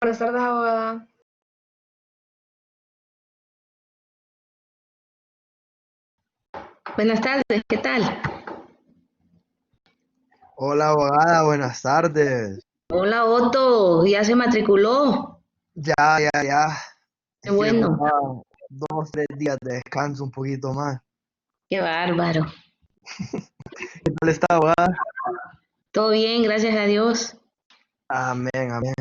Buenas tardes, abogada. Buenas tardes, ¿qué tal? Hola abogada, buenas tardes. Hola Otto, ¿ya se matriculó? Ya. Qué Es que bueno, ocupaba 2, 3 días de descanso, un poquito más. qué bárbaro. ¿Qué tal está abogada? Todo bien, gracias a Dios. Amén, amén.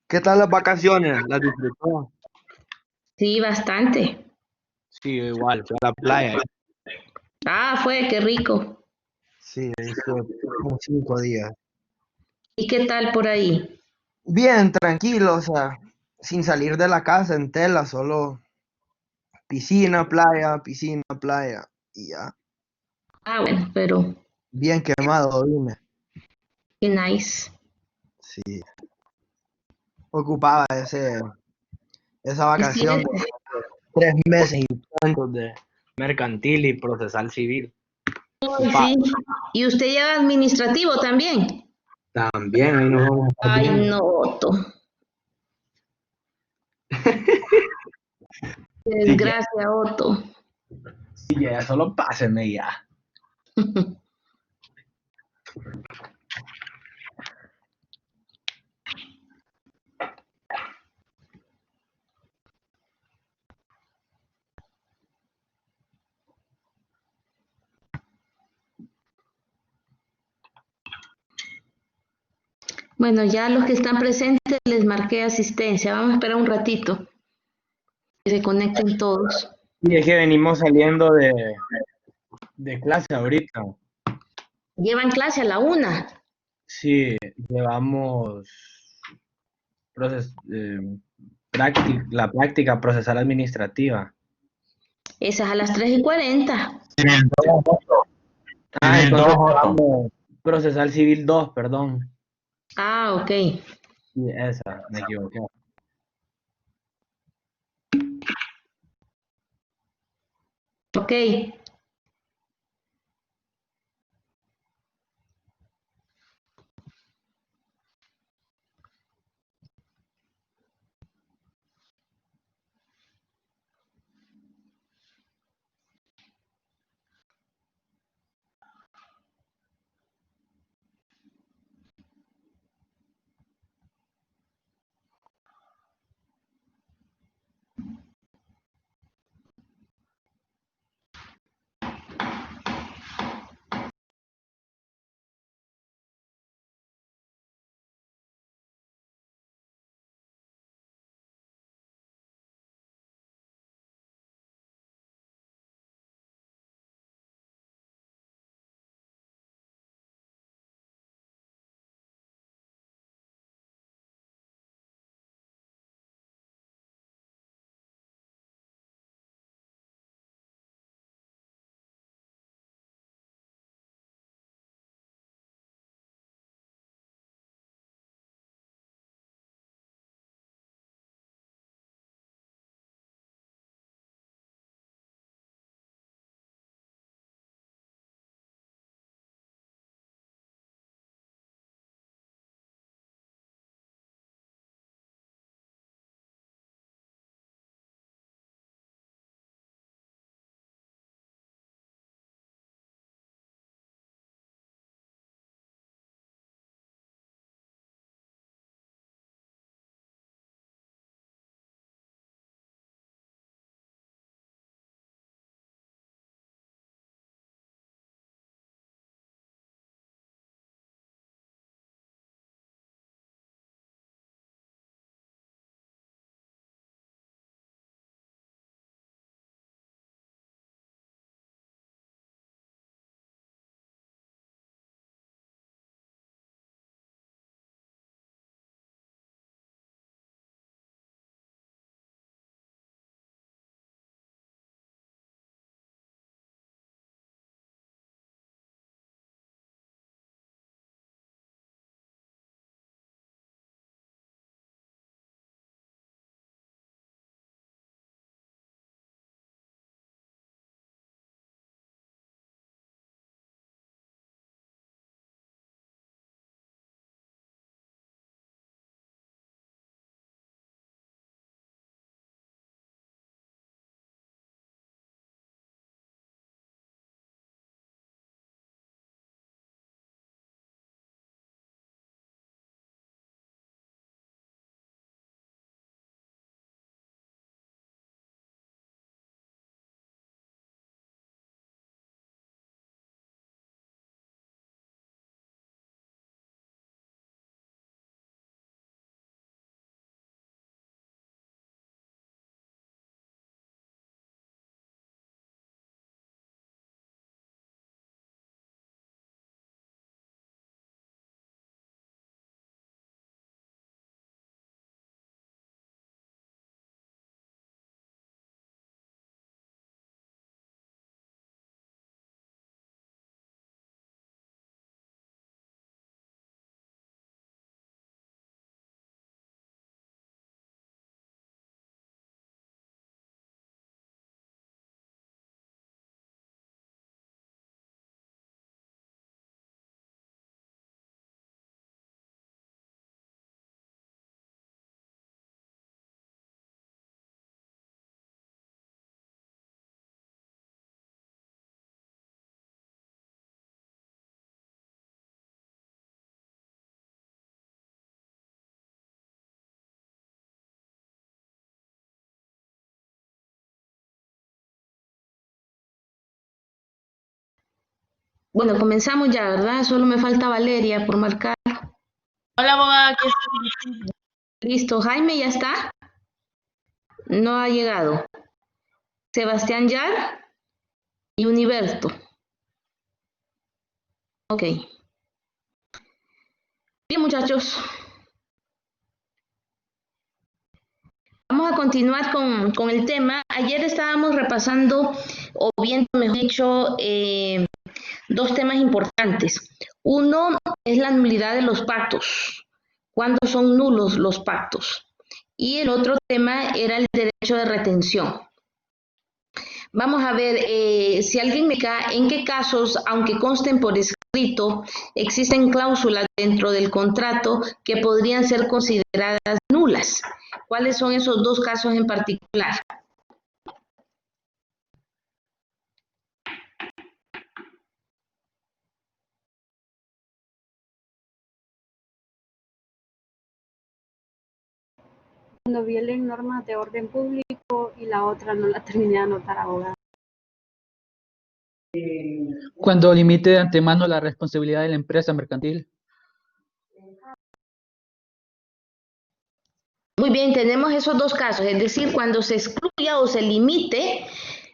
¿Qué tal las vacaciones? ¿Las disfrutó? Sí, bastante. Sí, igual, fui a la playa. Ah, fue, qué rico. Sí, ahí estuve como 5 días. ¿Y qué tal por ahí? Bien, tranquilo, o sea, sin salir de la casa en tela, solo piscina, playa y ya. Ah, bueno, pero Bien quemado, dime. qué nice. Sí, ocupaba esa Es vacación de cierto. 3 meses intentos de mercantil y procesal civil. Ay, Ocupado. sí. ¿Y usted lleva administrativo también? También ahí nos vamos a estar Ay, viendo. no, Otto. Qué Sí, ya, desgracia, Otto. sí, ya, solo pásenme ya. Bueno, ya los que están presentes les marqué asistencia. Vamos a esperar un ratito que se conecten todos. Y es que venimos saliendo de clase ahorita. Llevan clase a la 1. Sí, llevamos la práctica procesal administrativa. Esa es a las 3:40. Nivel 2. Entonces llevamos procesal civil 2, perdón. Ah, ok. Sí, esa, me equivoqué. Ok. Bueno, comenzamos ya, ¿verdad? Solo me falta Valeria por marcar. Hola, abogada, aquí estoy. Listo, Jaime ya está. No ha llegado. Sebastián Yar y Uniberto. Ok. Bien, muchachos. Vamos a continuar con el tema. Ayer estábamos repasando, o bien, mejor dicho, dos temas importantes. Uno es la nulidad de los pactos. ¿Cuándo son nulos los pactos? Y el otro tema era el derecho de retención. Vamos a ver si alguien me cae, en qué casos, aunque consten por escrito, existen cláusulas dentro del contrato que podrían ser consideradas nulas. ¿Cuáles son esos dos casos en particular? Cuando violen normas de orden público y la otra no la terminé de anotar, abogada. Cuando limite de antemano la responsabilidad de la empresa mercantil. Muy bien, tenemos esos dos casos, es decir, cuando se excluya o se limite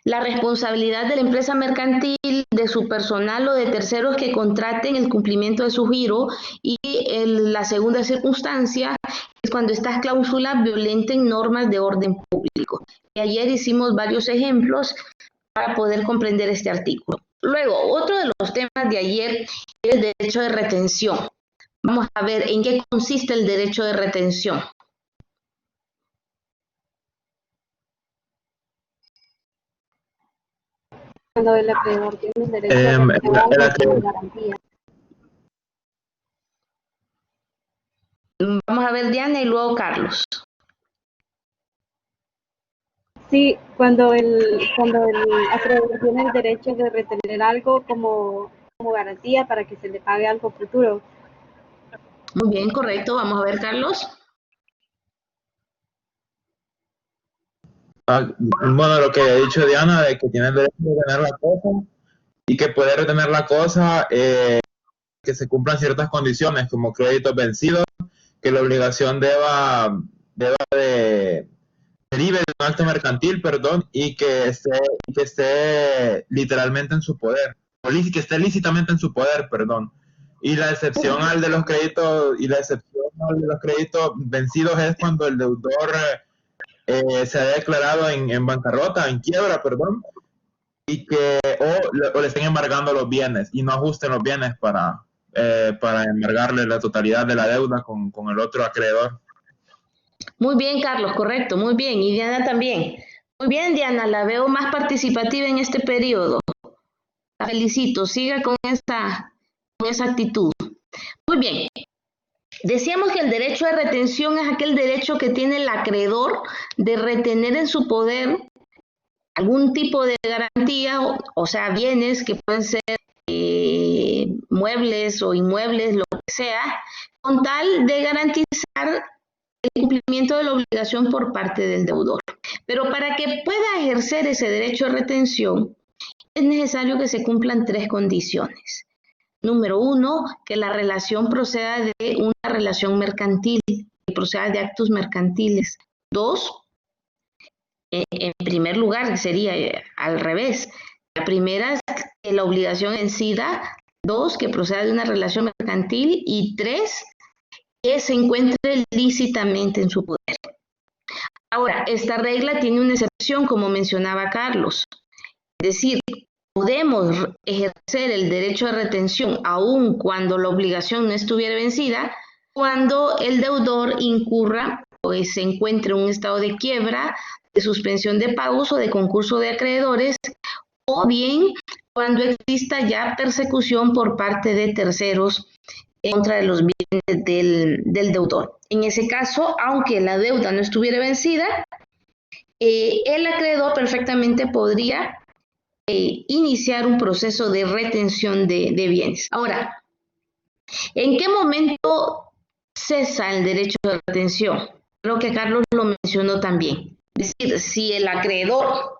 la responsabilidad de la empresa mercantil, de su personal o de terceros que contraten el cumplimiento de su giro, y la segunda circunstancia es cuando estas cláusulas violenten normas de orden público. Y ayer hicimos varios ejemplos para poder comprender este artículo. Luego, otro de los temas de ayer es el derecho de retención. Vamos a ver en qué consiste el derecho de retención. Cuando el acreedor tiene el derecho de retener como garantía. Vamos a ver Diana y luego Carlos. Sí, cuando el acreedor tiene el derecho de retener algo como garantía para que se le pague algo futuro. Muy bien, correcto. Vamos a ver, Carlos. Bueno, lo que ha dicho Diana, de que tiene el derecho de retener la cosa y que puede retener la cosa que se cumplan ciertas condiciones, como créditos vencidos, que la obligación derive de un acto mercantil, perdón, y que esté literalmente en su poder, o que esté lícitamente en su poder, perdón. Y la excepción al de los créditos, vencidos es cuando el deudor se ha declarado en bancarrota, en quiebra, perdón, y que o le estén embargando los bienes y no ajusten los bienes para embargarle la totalidad de la deuda con el otro acreedor. Muy bien, Carlos, correcto, muy bien. Y Diana también. Muy bien, Diana, la veo más participativa en este periodo. La felicito, siga con esa actitud. Muy bien. Decíamos que el derecho de retención es aquel derecho que tiene el acreedor de retener en su poder algún tipo de garantía, o sea, bienes que pueden ser muebles o inmuebles, lo que sea, con tal de garantizar el cumplimiento de la obligación por parte del deudor. Pero para que pueda ejercer ese derecho de retención, es necesario que se cumplan tres condiciones. Número uno, que la relación proceda de una relación mercantil, que proceda de actos mercantiles. Dos, en primer lugar, sería al revés. La primera es que la obligación vencida. Dos, que proceda de una relación mercantil. Y tres, que se encuentre lícitamente en su poder. Ahora, esta regla tiene una excepción, como mencionaba Carlos. Es decir, podemos ejercer el derecho de retención aun cuando la obligación no estuviera vencida, cuando el deudor incurra o se encuentre en un estado de quiebra, de suspensión de pagos o de concurso de acreedores, o bien cuando exista ya persecución por parte de terceros en contra de los bienes del deudor. En ese caso, aunque la deuda no estuviera vencida, el acreedor perfectamente podría iniciar un proceso de retención de bienes. Ahora, ¿en qué momento cesa el derecho de retención? Creo que Carlos lo mencionó también. Es decir, si el acreedor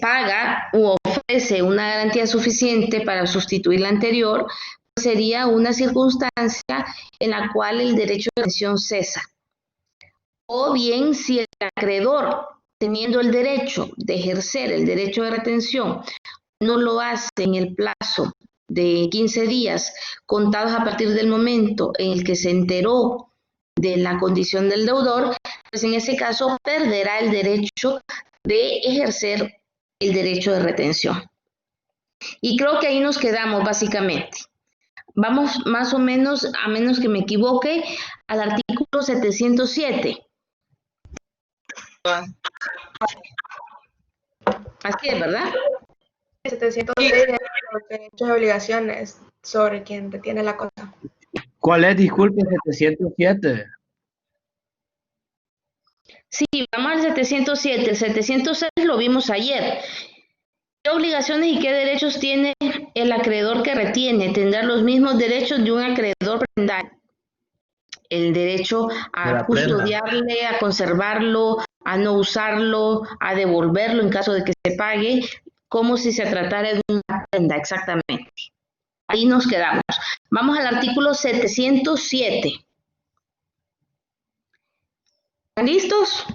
paga u ofrece una garantía suficiente para sustituir la anterior, pues sería una circunstancia en la cual el derecho de retención cesa. O bien, si el acreedor, teniendo el derecho de ejercer el derecho de retención, no lo hace en el plazo de 15 días contados a partir del momento en el que se enteró de la condición del deudor, pues en ese caso perderá el derecho de ejercer el derecho de retención. Y creo que ahí nos quedamos básicamente. Vamos más o menos, a menos que me equivoque, al artículo 707. Así es, ¿verdad? 706 de los derechos y obligaciones sobre quien retiene la cosa. ¿Cuál es? Disculpe, 707. Sí, vamos al 707. El 706 lo vimos ayer. ¿Qué obligaciones y qué derechos tiene el acreedor que retiene? Tendrá los mismos derechos de un acreedor prendario. El derecho a custodiarle, a conservarlo, a no usarlo, a devolverlo en caso de que se pague, como si se tratara de una prenda, exactamente. Ahí nos quedamos. Vamos al artículo 707. ¿Están listos?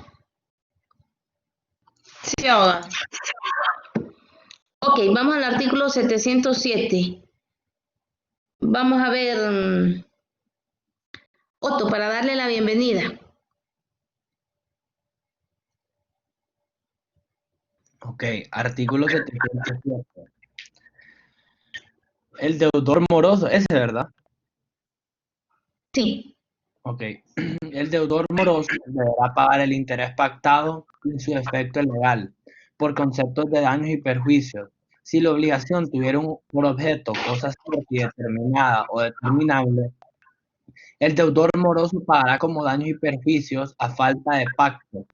Sí, abogada. Ok, vamos al artículo 707. Vamos a ver, Otto, para darle la bienvenida. Ok, artículo 707. El deudor moroso, ese, ¿verdad? Sí. Ok. El deudor moroso deberá pagar el interés pactado y su efecto legal por conceptos de daños y perjuicios. Si la obligación tuviera por objeto cosas determinadas o determinables, el deudor moroso pagará como daños y perjuicios a falta de pacto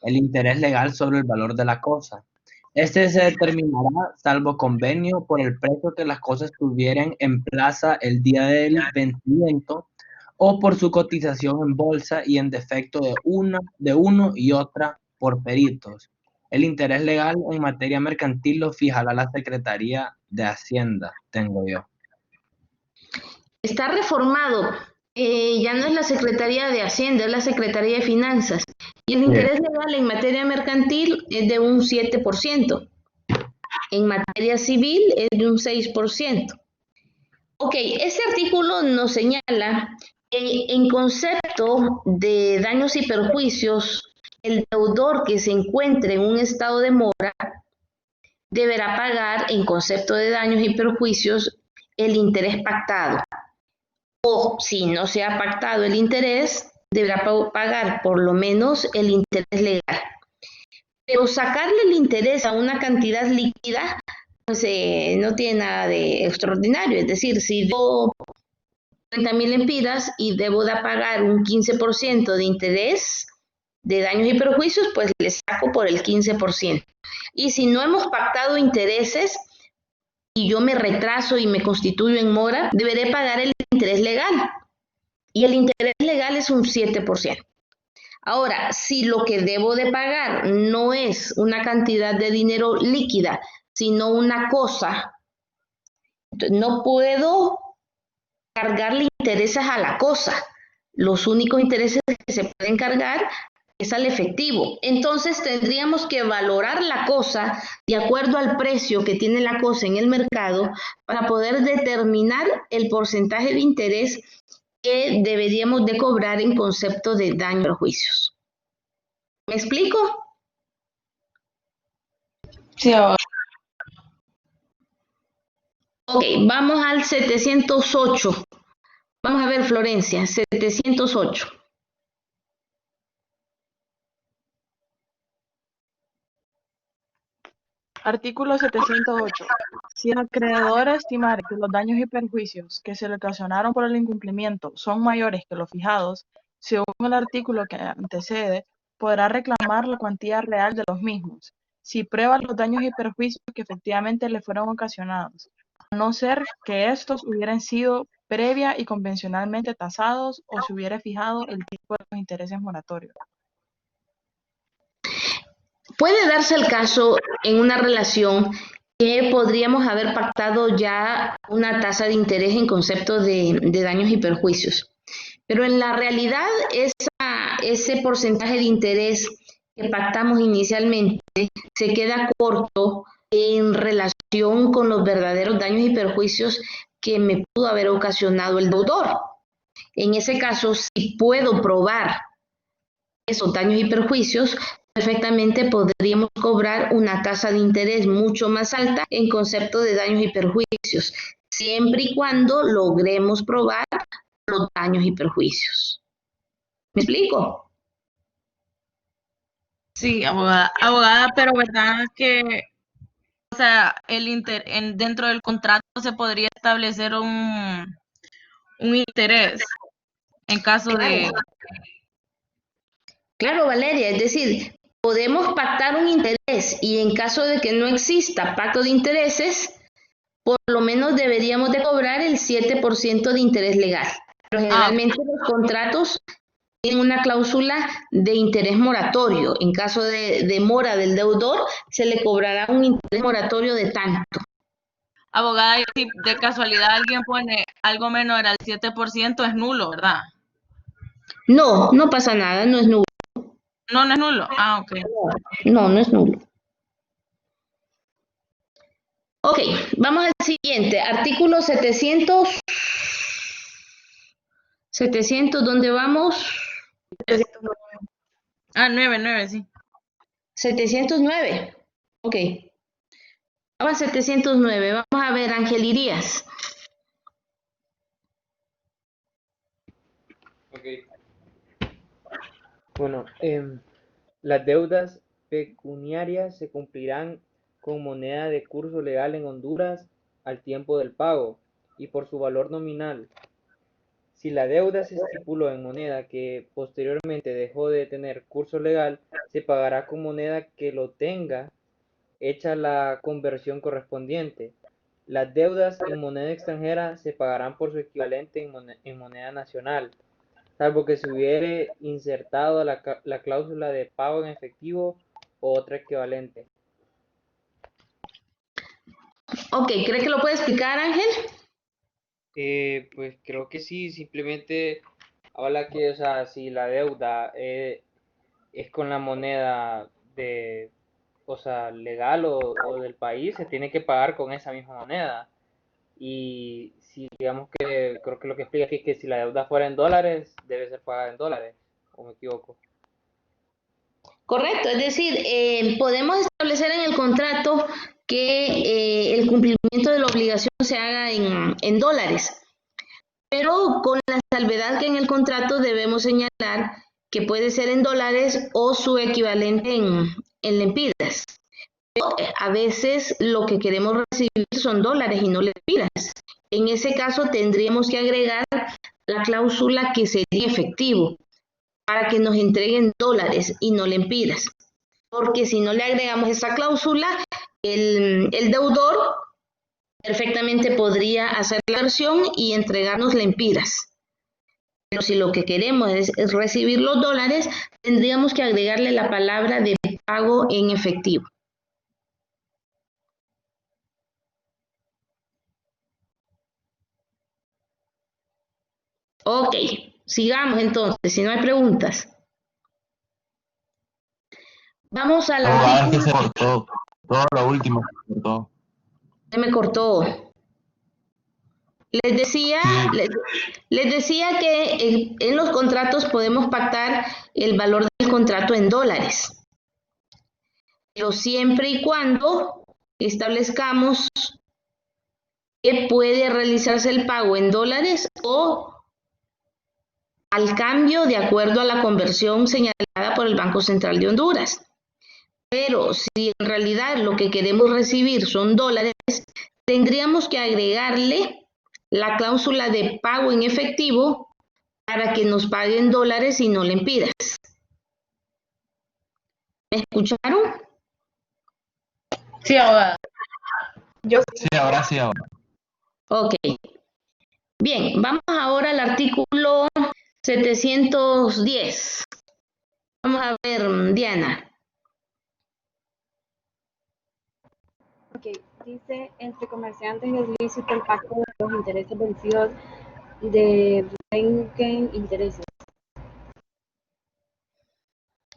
el interés legal sobre el valor de la cosa. Este se determinará, salvo convenio, por el precio que las cosas tuvieran en plaza el día del vencimiento o por su cotización en bolsa y en defecto de uno y otra por peritos. El interés legal en materia mercantil lo fijará la Secretaría de Hacienda, tengo yo. Está reformado. Ya no es la Secretaría de Hacienda, es la Secretaría de Finanzas. Y el interés legal en materia mercantil es de un 7%. En materia civil es de un 6%. Ok, este artículo nos señala que en concepto de daños y perjuicios, el deudor que se encuentre en un estado de mora deberá pagar en concepto de daños y perjuicios el interés pactado. O si no se ha pactado el interés, deberá pagar por lo menos el interés legal. Pero sacarle el interés a una cantidad líquida, pues no tiene nada de extraordinario. Es decir, si yo 30.000 lempiras y debo de pagar un 15% de interés de daños y perjuicios, pues le saco por el 15%. Y si no hemos pactado intereses y yo me retraso y me constituyo en mora, deberé pagar el interés legal. Y el interés legal es un 7%. Ahora, si lo que debo de pagar no es una cantidad de dinero líquida, sino una cosa, no puedo cargarle intereses a la cosa. Los únicos intereses que se pueden cargar es al efectivo. Entonces tendríamos que valorar la cosa de acuerdo al precio que tiene la cosa en el mercado para poder determinar el porcentaje de interés que deberíamos de cobrar en concepto de daño y perjuicios. ¿Me explico? Sí, abogada. Ok, vamos al 708. Vamos a ver, Florencia, 708. Artículo 708. Si el acreedor estimare que los daños y perjuicios que se le ocasionaron por el incumplimiento son mayores que los fijados, según el artículo que antecede, podrá reclamar la cuantía real de los mismos, si prueba los daños y perjuicios que efectivamente le fueron ocasionados, a no ser que estos hubieran sido previa y convencionalmente tasados o se hubiera fijado el tipo de los intereses moratorios. Puede darse el caso en una relación que podríamos haber pactado ya una tasa de interés en concepto de daños y perjuicios. Pero en la realidad, ese porcentaje de interés que pactamos inicialmente se queda corto en relación con los verdaderos daños y perjuicios que me pudo haber ocasionado el deudor. En ese caso, si puedo probar esos daños y perjuicios, perfectamente podríamos cobrar una tasa de interés mucho más alta en concepto de daños y perjuicios, siempre y cuando logremos probar los daños y perjuicios. ¿Me explico? Sí, abogada, pero verdad que, O sea, dentro del contrato se podría establecer un interés en caso de... Claro, Valeria, es decir, podemos pactar un interés y en caso de que no exista pacto de intereses, por lo menos deberíamos de cobrar el 7% de interés legal. Pero generalmente los contratos tienen una cláusula de interés moratorio. En caso de demora del deudor, se le cobrará un interés moratorio de tanto. Abogada, y si de casualidad alguien pone algo menor al 7%, es nulo, ¿verdad? No, no pasa nada, no es nulo. No, no es nulo. Ah, ok. No, no es nulo. Ok, vamos al siguiente. Artículo 700. 700, ¿dónde vamos? 9, sí. 709. Ok. Vamos al 709. Vamos a ver, Ángel Irías. Ok. Bueno, las deudas pecuniarias se cumplirán con moneda de curso legal en Honduras al tiempo del pago y por su valor nominal. Si la deuda se estipuló en moneda que posteriormente dejó de tener curso legal, se pagará con moneda que lo tenga hecha la conversión correspondiente. Las deudas en moneda extranjera se pagarán por su equivalente en moneda nacional, salvo que se hubiere insertado la cláusula de pago en efectivo o otra equivalente. Ok, ¿cree que lo puede explicar, Ángel? Pues creo que sí, simplemente habla que, o sea, si la deuda es con la moneda de, o sea, legal o del país, se tiene que pagar con esa misma moneda. Y si digamos que, creo que lo que explica aquí es que si la deuda fuera en dólares, debe ser pagada en dólares, o me equivoco. Correcto, es decir, podemos establecer en el contrato que el cumplimiento de la obligación se haga en dólares, pero con la salvedad que en el contrato debemos señalar que puede ser en dólares o su equivalente en lempiras. Pero a veces lo que queremos recibir son dólares y no lempiras. En ese caso tendríamos que agregar la cláusula que sería efectivo para que nos entreguen dólares y no lempiras. Porque si no le agregamos esa cláusula, el deudor perfectamente podría hacer la versión y entregarnos lempiras. Pero si lo que queremos es recibir los dólares, tendríamos que agregarle la palabra de pago en efectivo. Ok, sigamos entonces, si no hay preguntas. Vamos al Abogada, es que artículo... se cortó. Todo lo último se cortó. Se me cortó. Les decía, Sí. les decía que en los contratos podemos pactar el valor del contrato en dólares, pero siempre y cuando establezcamos que puede realizarse el pago en dólares o al cambio de acuerdo a la conversión señalada por el Banco Central de Honduras. Pero si en realidad lo que queremos recibir son dólares, tendríamos que agregarle la cláusula de pago en efectivo para que nos paguen dólares y no lempiras. ¿Me escucharon? sí, abogada. Sí, ahora sí, ahora. Ok. Bien, vamos ahora al artículo 710. Vamos a ver, Diana. Ok, dice, entre comerciantes es lícito el pacto de los intereses vencidos de Renken intereses.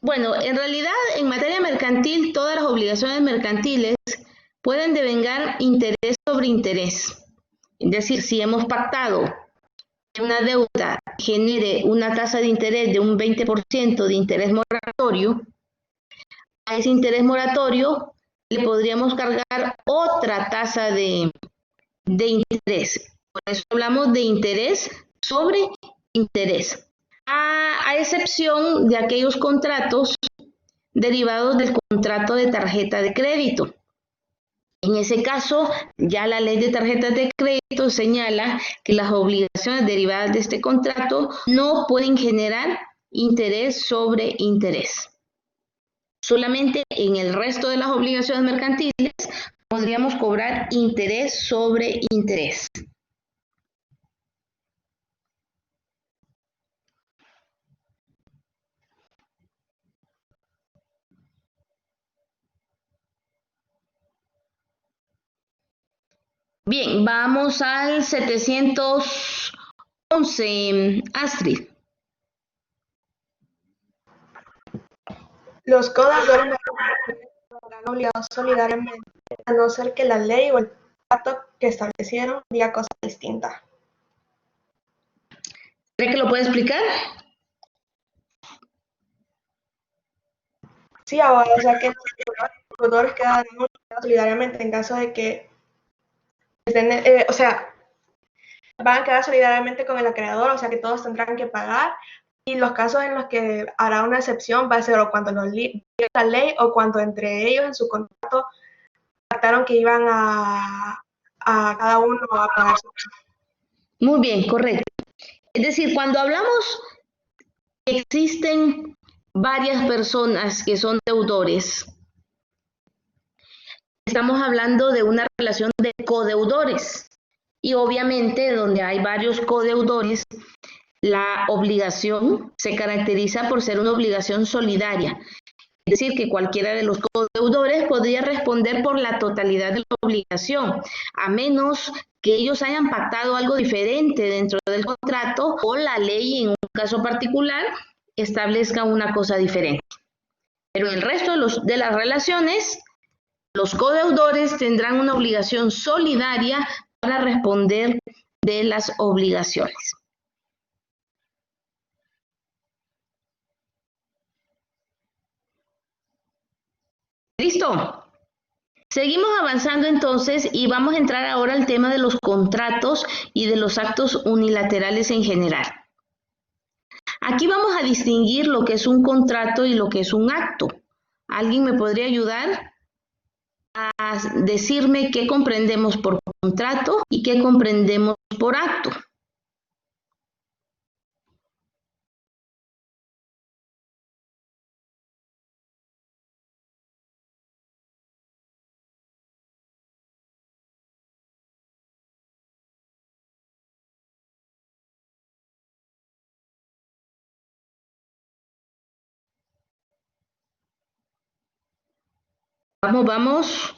Bueno, en realidad, en materia mercantil, todas las obligaciones mercantiles pueden devengar interés sobre interés. Es decir, si hemos pactado que una deuda genere una tasa de interés de un 20% de interés moratorio, a ese interés moratorio le podríamos cargar otra tasa de interés. Por eso hablamos de interés sobre interés. A excepción de aquellos contratos derivados del contrato de tarjeta de crédito. En ese caso, ya la ley de tarjetas de crédito señala que las obligaciones derivadas de este contrato no pueden generar interés sobre interés. Solamente en el resto de las obligaciones mercantiles podríamos cobrar interés sobre interés. Bien, vamos al 711, Astrid. Los codeudores estarán obligados solidariamente, a no ser que la ley o el pacto que establecieron diga cosa distinta. ¿Cree que lo puede explicar? Sí, abogado, o sea que los deudores quedarán obligados solidariamente en caso de que estén, o sea, van a quedar solidariamente con el acreedor, o sea que todos tendrán que pagar. Y los casos en los que hará una excepción va a ser o cuando lo viola la ley o cuando entre ellos en su contrato pactaron que iban a cada uno a pagar su. Muy bien, correcto. Es decir, cuando hablamos que existen varias personas que son deudores, estamos hablando de una relación de codeudores. Y obviamente donde hay varios codeudores, la obligación se caracteriza por ser una obligación solidaria. Es decir, que cualquiera de los codeudores podría responder por la totalidad de la obligación, a menos que ellos hayan pactado algo diferente dentro del contrato o la ley en un caso particular establezca una cosa diferente. Pero en el resto de las relaciones, los codeudores tendrán una obligación solidaria para responder de las obligaciones. ¿Listo? Seguimos avanzando entonces y vamos a entrar ahora al tema de los contratos y de los actos unilaterales en general. Aquí vamos a distinguir lo que es un contrato y lo que es un acto. ¿Alguien me podría ayudar a decirme qué comprendemos por contrato y qué comprendemos por acto? Vamos, vamos.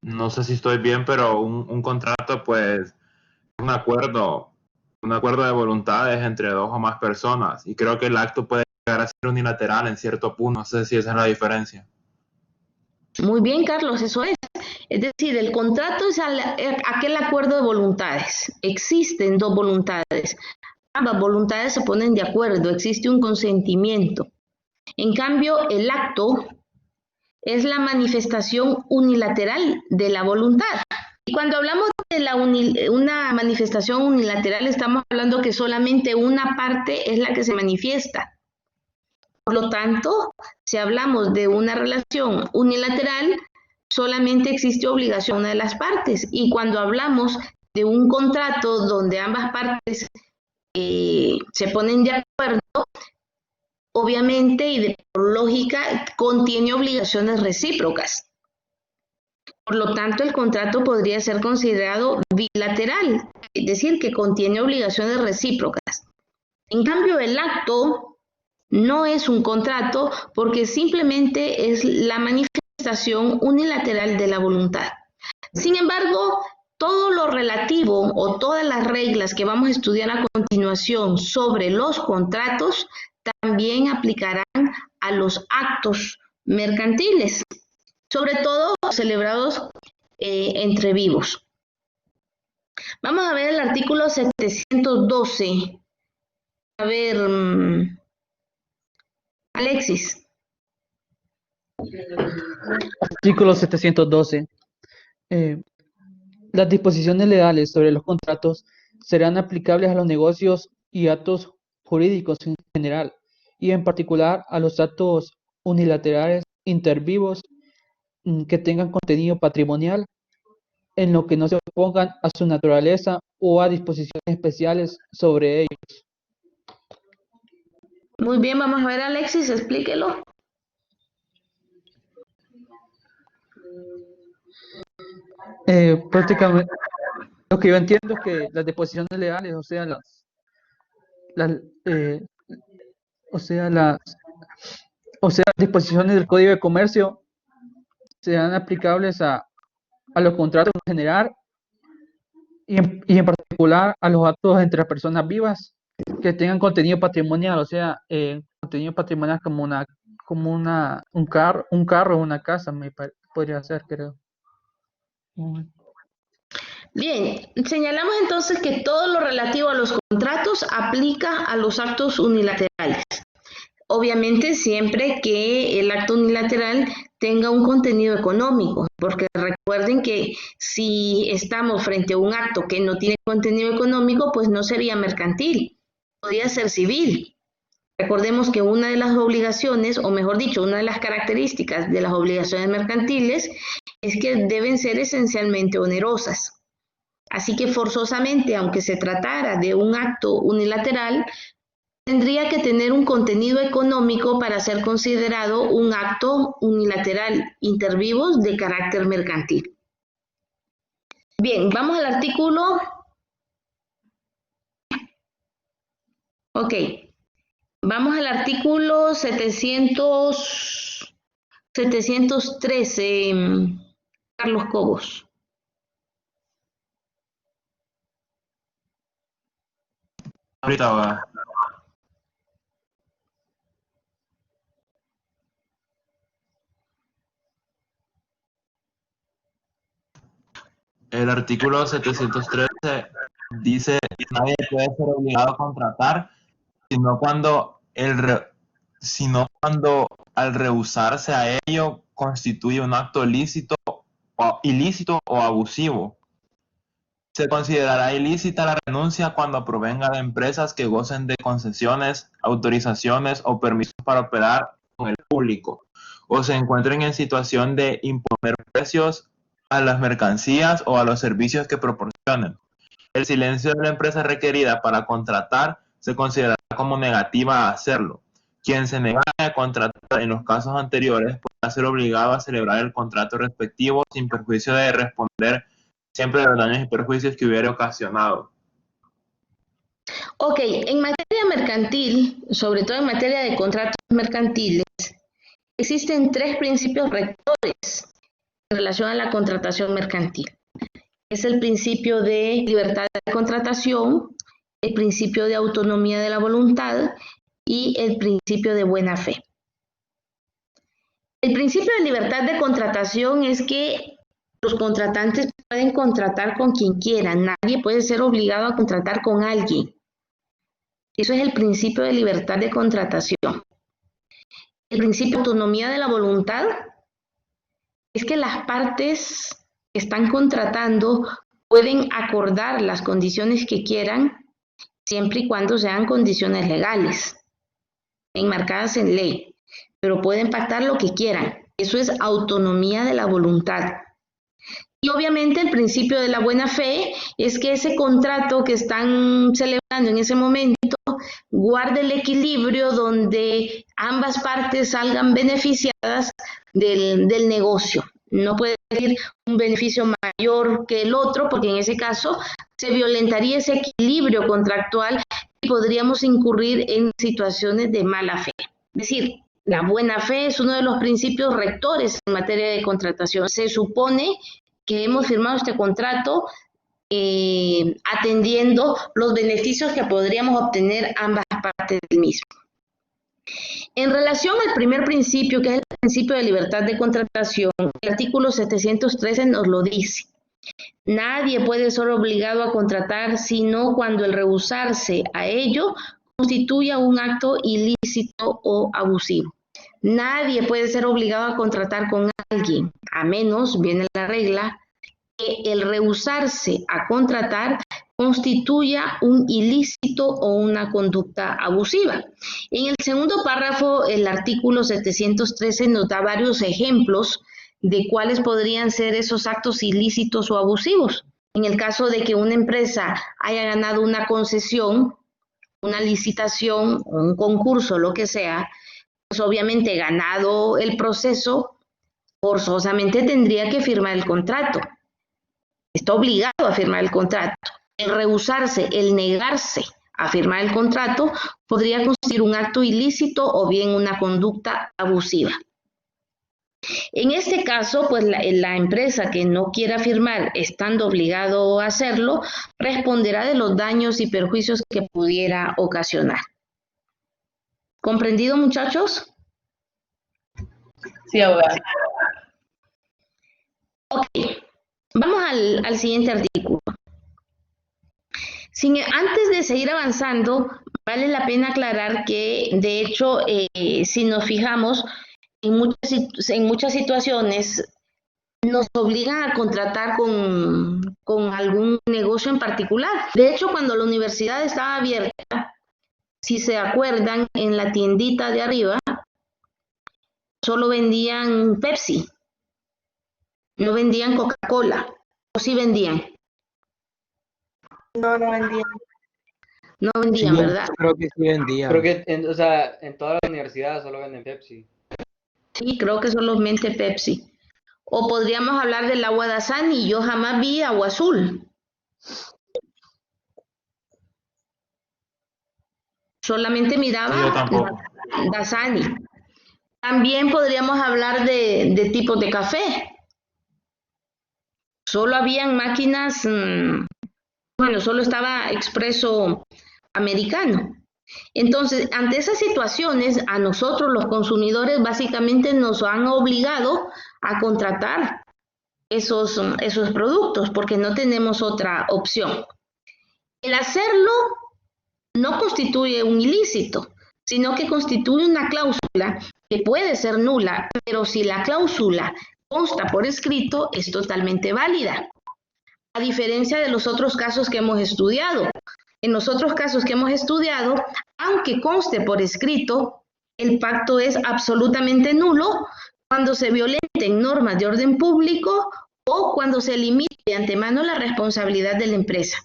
No sé si estoy bien, pero un contrato, pues, un acuerdo de voluntades entre dos o más personas. Y creo que el acto puede llegar a ser unilateral en cierto punto. No sé si esa es la diferencia. Muy bien, Carlos, eso es. Es decir, el contrato es aquel acuerdo de voluntades. Existen dos voluntades. Ambas voluntades se ponen de acuerdo, existe un consentimiento. En cambio, el acto es la manifestación unilateral de la voluntad. Y cuando hablamos de una manifestación unilateral, estamos hablando que solamente una parte es la que se manifiesta. Por lo tanto, si hablamos de una relación unilateral, solamente existe obligación de una de las partes. Y cuando hablamos de un contrato donde ambas partes se ponen de acuerdo, obviamente y por lógica contiene obligaciones recíprocas. Por lo tanto, el contrato podría ser considerado bilateral, es decir, que contiene obligaciones recíprocas. En cambio, el acto no es un contrato porque simplemente es la manifestación unilateral de la voluntad. Sin embargo, todo lo relativo o todas las reglas que vamos a estudiar a continuación sobre los contratos también aplicarán a los actos mercantiles, sobre todo celebrados entre vivos. Vamos a ver el artículo 712. A ver, Alexis. Artículo 712. Las disposiciones legales sobre los contratos serán aplicables a los negocios y actos jurídicos en general, y en particular a los actos unilaterales intervivos que tengan contenido patrimonial, en lo que no se opongan a su naturaleza o a disposiciones especiales sobre ellos. Muy bien, vamos a ver, Alexis, explíquelo. Prácticamente, lo que yo entiendo es que las disposiciones legales, o sea, las disposiciones del Código de Comercio serán aplicables a los contratos en general y en particular a los actos entre las personas vivas que tengan contenido patrimonial, o sea, contenido patrimonial como un carro o una casa, podría ser, creo. Bien, señalamos entonces que todo lo relativo a los contratos aplica a los actos unilaterales. Obviamente siempre que el acto unilateral tenga un contenido económico, porque recuerden que si estamos frente a un acto que no tiene contenido económico, pues no sería mercantil, podría ser civil. Recordemos que una de las obligaciones, o mejor dicho, una de las características de las obligaciones mercantiles es que deben ser esencialmente onerosas. Así que forzosamente, aunque se tratara de un acto unilateral, tendría que tener un contenido económico para ser considerado un acto unilateral inter vivos de carácter mercantil. Bien, vamos al artículo. Ok, vamos al artículo 713, Carlos Cobos. Ahorita va. El artículo 713 dice que nadie puede ser obligado a contratar, sino cuando al rehusarse a ello constituye un acto ilícito o abusivo. Se considerará ilícita la renuncia cuando provenga de empresas que gocen de concesiones, autorizaciones o permisos para operar con el público, o se encuentren en situación de imponer precios a las mercancías o a los servicios que proporcionen. El silencio de la empresa requerida para contratar se considerará como negativa a hacerlo. Quien se negara a contratar en los casos anteriores podrá ser obligado a celebrar el contrato respectivo sin perjuicio de responder siempre de los daños y perjuicios que hubiera ocasionado. Ok, en materia mercantil, sobre todo en materia de contratos mercantiles, existen tres principios rectores en relación a la contratación mercantil. Es el principio de libertad de contratación, el principio de autonomía de la voluntad y el principio de buena fe. El principio de libertad de contratación es que los contratantes pueden contratar con quien quieran, nadie puede ser obligado a contratar con alguien. Eso es el principio de libertad de contratación. El principio de autonomía de la voluntad es que las partes que están contratando pueden acordar las condiciones que quieran siempre y cuando sean condiciones legales, enmarcadas en ley, pero pueden pactar lo que quieran. Eso es autonomía de la voluntad. Y obviamente el principio de la buena fe es que ese contrato que están celebrando en ese momento guarde el equilibrio donde ambas partes salgan beneficiadas del negocio. No puede decir un beneficio mayor que el otro, porque en ese caso se violentaría ese equilibrio contractual y podríamos incurrir en situaciones de mala fe. Es decir, la buena fe es uno de los principios rectores en materia de contratación. Se supone que hemos firmado este contrato atendiendo los beneficios que podríamos obtener ambas partes del mismo. En relación al primer principio, que es el principio de libertad de contratación, el artículo 713 nos lo dice. Nadie puede ser obligado a contratar sino cuando el rehusarse a ello constituya un acto ilícito o abusivo. Nadie puede ser obligado a contratar con alguien, a menos, viene la regla, que el rehusarse a contratar constituya un ilícito o una conducta abusiva. En el segundo párrafo, el artículo 713 nos da varios ejemplos de cuáles podrían ser esos actos ilícitos o abusivos. En el caso de que una empresa haya ganado una concesión, una licitación, un concurso, lo que sea, pues obviamente ganado el proceso, forzosamente tendría que firmar el contrato. Está obligado a firmar el contrato. El rehusarse, el negarse a firmar el contrato podría constituir un acto ilícito o bien una conducta abusiva. En este caso, pues la empresa que no quiera firmar, estando obligado a hacerlo, responderá de los daños y perjuicios que pudiera ocasionar. ¿Comprendido, muchachos? Sí, abogada. Ok, vamos al siguiente artículo. Antes de seguir avanzando, vale la pena aclarar que, de hecho, si nos fijamos, en muchas situaciones nos obligan a contratar con algún negocio en particular. De hecho, cuando la universidad estaba abierta, si se acuerdan, en la tiendita de arriba solo vendían Pepsi, no vendían Coca-Cola, o sí vendían. No, no vendían. No vendían, Sí, ¿verdad? creo que sí vendía. Creo que en todas las universidades solo venden Pepsi. Sí, creo que solamente Pepsi. O podríamos hablar del agua Dasani. Yo jamás vi agua azul. Solamente miraba Sí, yo tampoco. Dasani. También podríamos hablar de tipos de café. Solo habían máquinas, bueno, solo estaba Expreso americano. Entonces, ante esas situaciones, a nosotros los consumidores básicamente nos han obligado a contratar esos productos porque no tenemos otra opción. El hacerlo no constituye un ilícito, sino que constituye una cláusula que puede ser nula, pero si la cláusula consta por escrito, es totalmente válida. A diferencia de los otros casos que hemos estudiado. En los otros casos que hemos estudiado, aunque conste por escrito, el pacto es absolutamente nulo cuando se violenten normas de orden público o cuando se limite de antemano la responsabilidad de la empresa.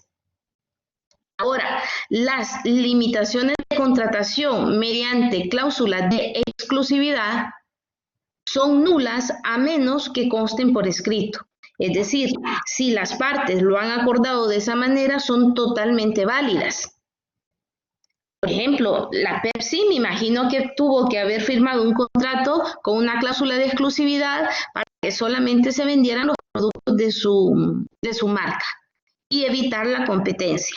Ahora, las limitaciones de contratación mediante cláusulas de exclusividad son nulas a menos que consten por escrito. Es decir, si las partes lo han acordado de esa manera, son totalmente válidas. Por ejemplo, la Pepsi me imagino que tuvo que haber firmado un contrato con una cláusula de exclusividad para que solamente se vendieran los productos de su marca y evitar la competencia.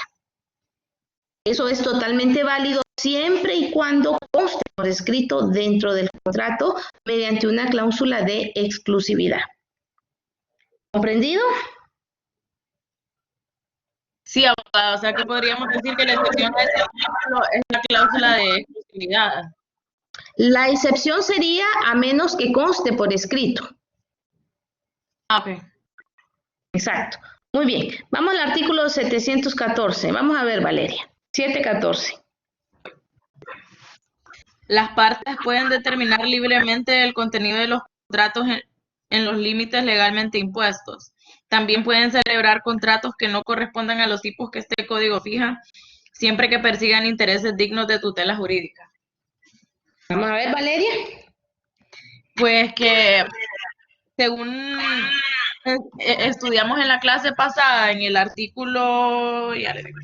Eso es totalmente válido siempre y cuando conste por escrito dentro del contrato mediante una cláusula de exclusividad. ¿Comprendido? Sí, abogada, o sea que podríamos decir que la excepción a ese artículo es la cláusula de exclusividad. La excepción sería a menos que conste por escrito. Ok. Exacto. Muy bien. Vamos al artículo 714. Vamos a ver, Valeria. 714. Las partes pueden determinar libremente el contenido de los contratos en los límites legalmente impuestos. También pueden celebrar contratos que no correspondan a los tipos que este código fija, siempre que persigan intereses dignos de tutela jurídica. Vamos a ver, Valeria. Pues que según estudiamos en la clase pasada, en el artículo, ya le digo,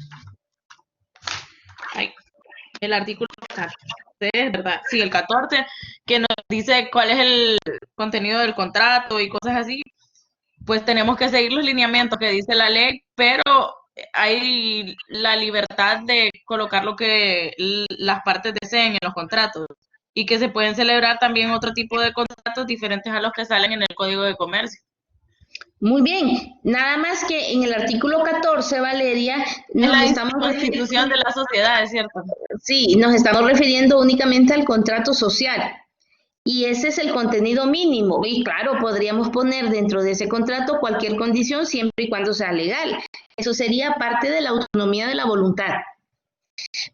el artículo 14, ¿verdad? Sí, el 14, que nos dice cuál es el contenido del contrato y cosas así, pues tenemos que seguir los lineamientos que dice la ley, pero hay la libertad de colocar lo que las partes deseen en los contratos y que se pueden celebrar también otro tipo de contratos diferentes a los que salen en el Código de Comercio. Muy bien, nada más que en el artículo 14, Valeria, nos estamos constitución de la sociedad, ¿es cierto? Sí, nos estamos refiriendo únicamente al contrato social. Y ese es el contenido mínimo. Y claro, podríamos poner dentro de ese contrato cualquier condición siempre y cuando sea legal. Eso sería parte de la autonomía de la voluntad.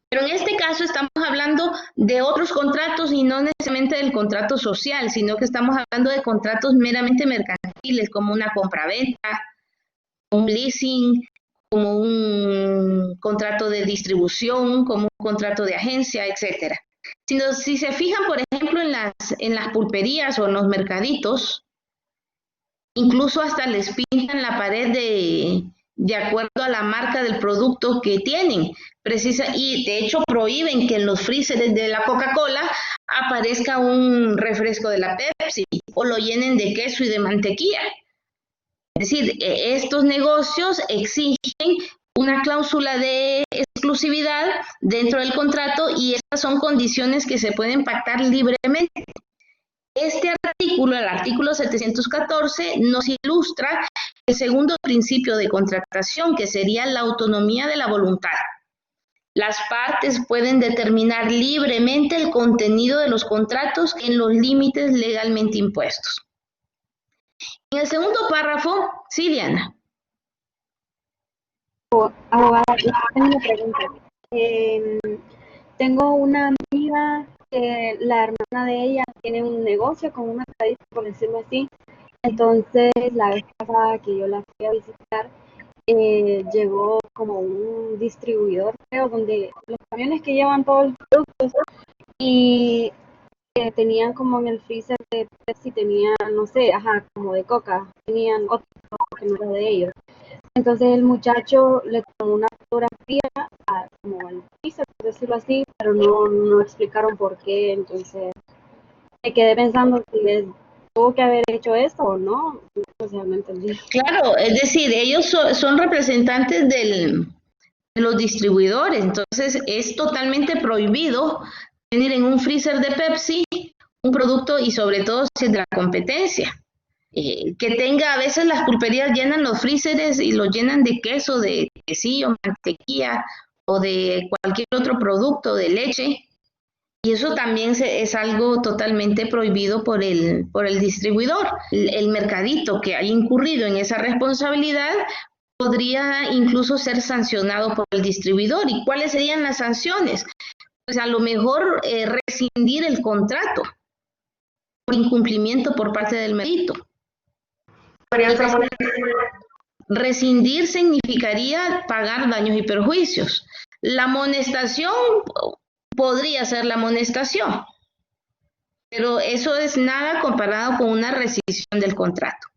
Pero en este caso estamos hablando de otros contratos y no necesariamente del contrato social, sino que estamos hablando de contratos meramente mercantiles, como una compraventa, un leasing, como un contrato de distribución, como un contrato de agencia, etcétera. Si se fijan, por ejemplo, en las pulperías o en los mercaditos, incluso hasta les pintan la pared de acuerdo a la marca del producto que tienen. Y de hecho prohíben que en los freezers de la Coca-Cola aparezca un refresco de la Pepsi o lo llenen de queso y de mantequilla. Es decir, estos negocios exigen una cláusula de exclusividad dentro del contrato y estas son condiciones que se pueden pactar libremente. Este artículo, el artículo 714, nos ilustra el segundo principio de contratación, que sería la autonomía de la voluntad. Las partes pueden determinar libremente el contenido de los contratos en los límites legalmente impuestos. En el segundo párrafo, sí, Diana. Abogada, tengo una pregunta. Tengo una amiga que la hermana de ella tiene un negocio con un mercadito, por decirlo así. Entonces, la vez pasada que yo la fui a visitar, llegó como un distribuidor, creo, donde los camiones que llevan todos los productos y tenían como en el freezer de Pepsi, tenían, no sé, como de Coca, tenían otro que no era de ellos. Entonces el muchacho le tomó una fotografía como al freezer, por decirlo así, pero no explicaron por qué. Entonces me quedé pensando si les tuvo que haber hecho esto o no. O sea, no entendí. Claro, es decir, ellos son representantes de los distribuidores, entonces es totalmente prohibido tener en un freezer de Pepsi un producto y sobre todo si es de la competencia. Que tenga, a veces las pulperías llenan los freezers y los llenan de queso, de quesillo, mantequilla o de cualquier otro producto, de leche. Y eso también es algo totalmente prohibido por el distribuidor. El mercadito que haya incurrido en esa responsabilidad podría incluso ser sancionado por el distribuidor. ¿Y cuáles serían las sanciones? Pues a lo mejor rescindir el contrato por incumplimiento por parte del mercadito. Rescindir significaría pagar daños y perjuicios. La amonestación podría ser la amonestación, pero eso es nada comparado con una rescisión del contrato.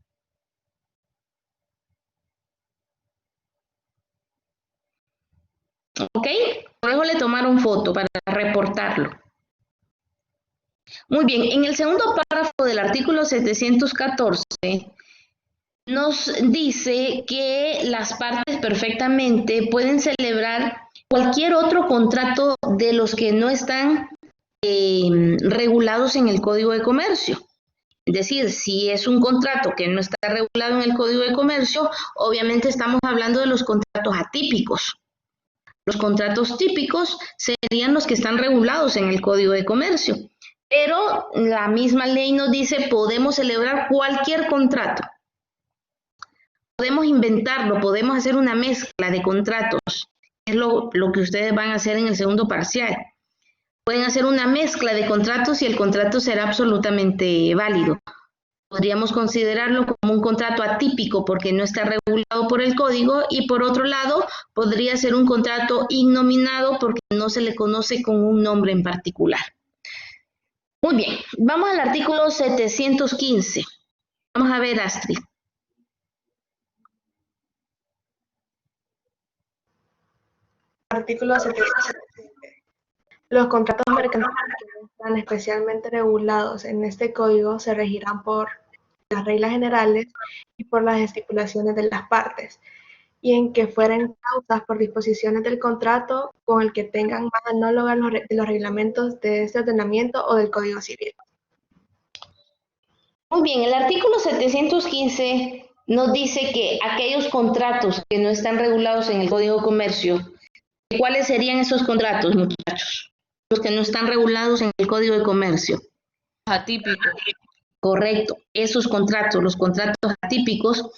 ¿Ok? Por eso le tomaron foto para reportarlo. Muy bien, en el segundo párrafo del artículo 714 nos dice que las partes perfectamente pueden celebrar cualquier otro contrato de los que no están regulados en el Código de Comercio. Es decir, si es un contrato que no está regulado en el Código de Comercio, obviamente estamos hablando de los contratos atípicos. Los contratos típicos serían los que están regulados en el Código de Comercio. Pero la misma ley nos dice, podemos celebrar cualquier contrato. Podemos inventarlo, podemos hacer una mezcla de contratos. Es lo que ustedes van a hacer en el segundo parcial. Pueden hacer una mezcla de contratos y el contrato será absolutamente válido. Podríamos considerarlo como un contrato atípico porque no está regulado por el código y por otro lado podría ser un contrato innominado porque no se le conoce con un nombre en particular. Muy bien, vamos al artículo 715. Vamos a ver, Astrid. Artículo 77. Los contratos mercantiles que no están especialmente regulados en este código se regirán por las reglas generales y por las estipulaciones de las partes, y en que fueren causas por disposiciones del contrato con el que tengan más análogas los reglamentos de este ordenamiento o del Código Civil. Muy bien, el artículo 715 nos dice que aquellos contratos que no están regulados en el Código de Comercio, ¿cuáles serían esos contratos, muchachos? Los que no están regulados en el Código de Comercio. Atípico. Correcto, esos contratos, los contratos atípicos,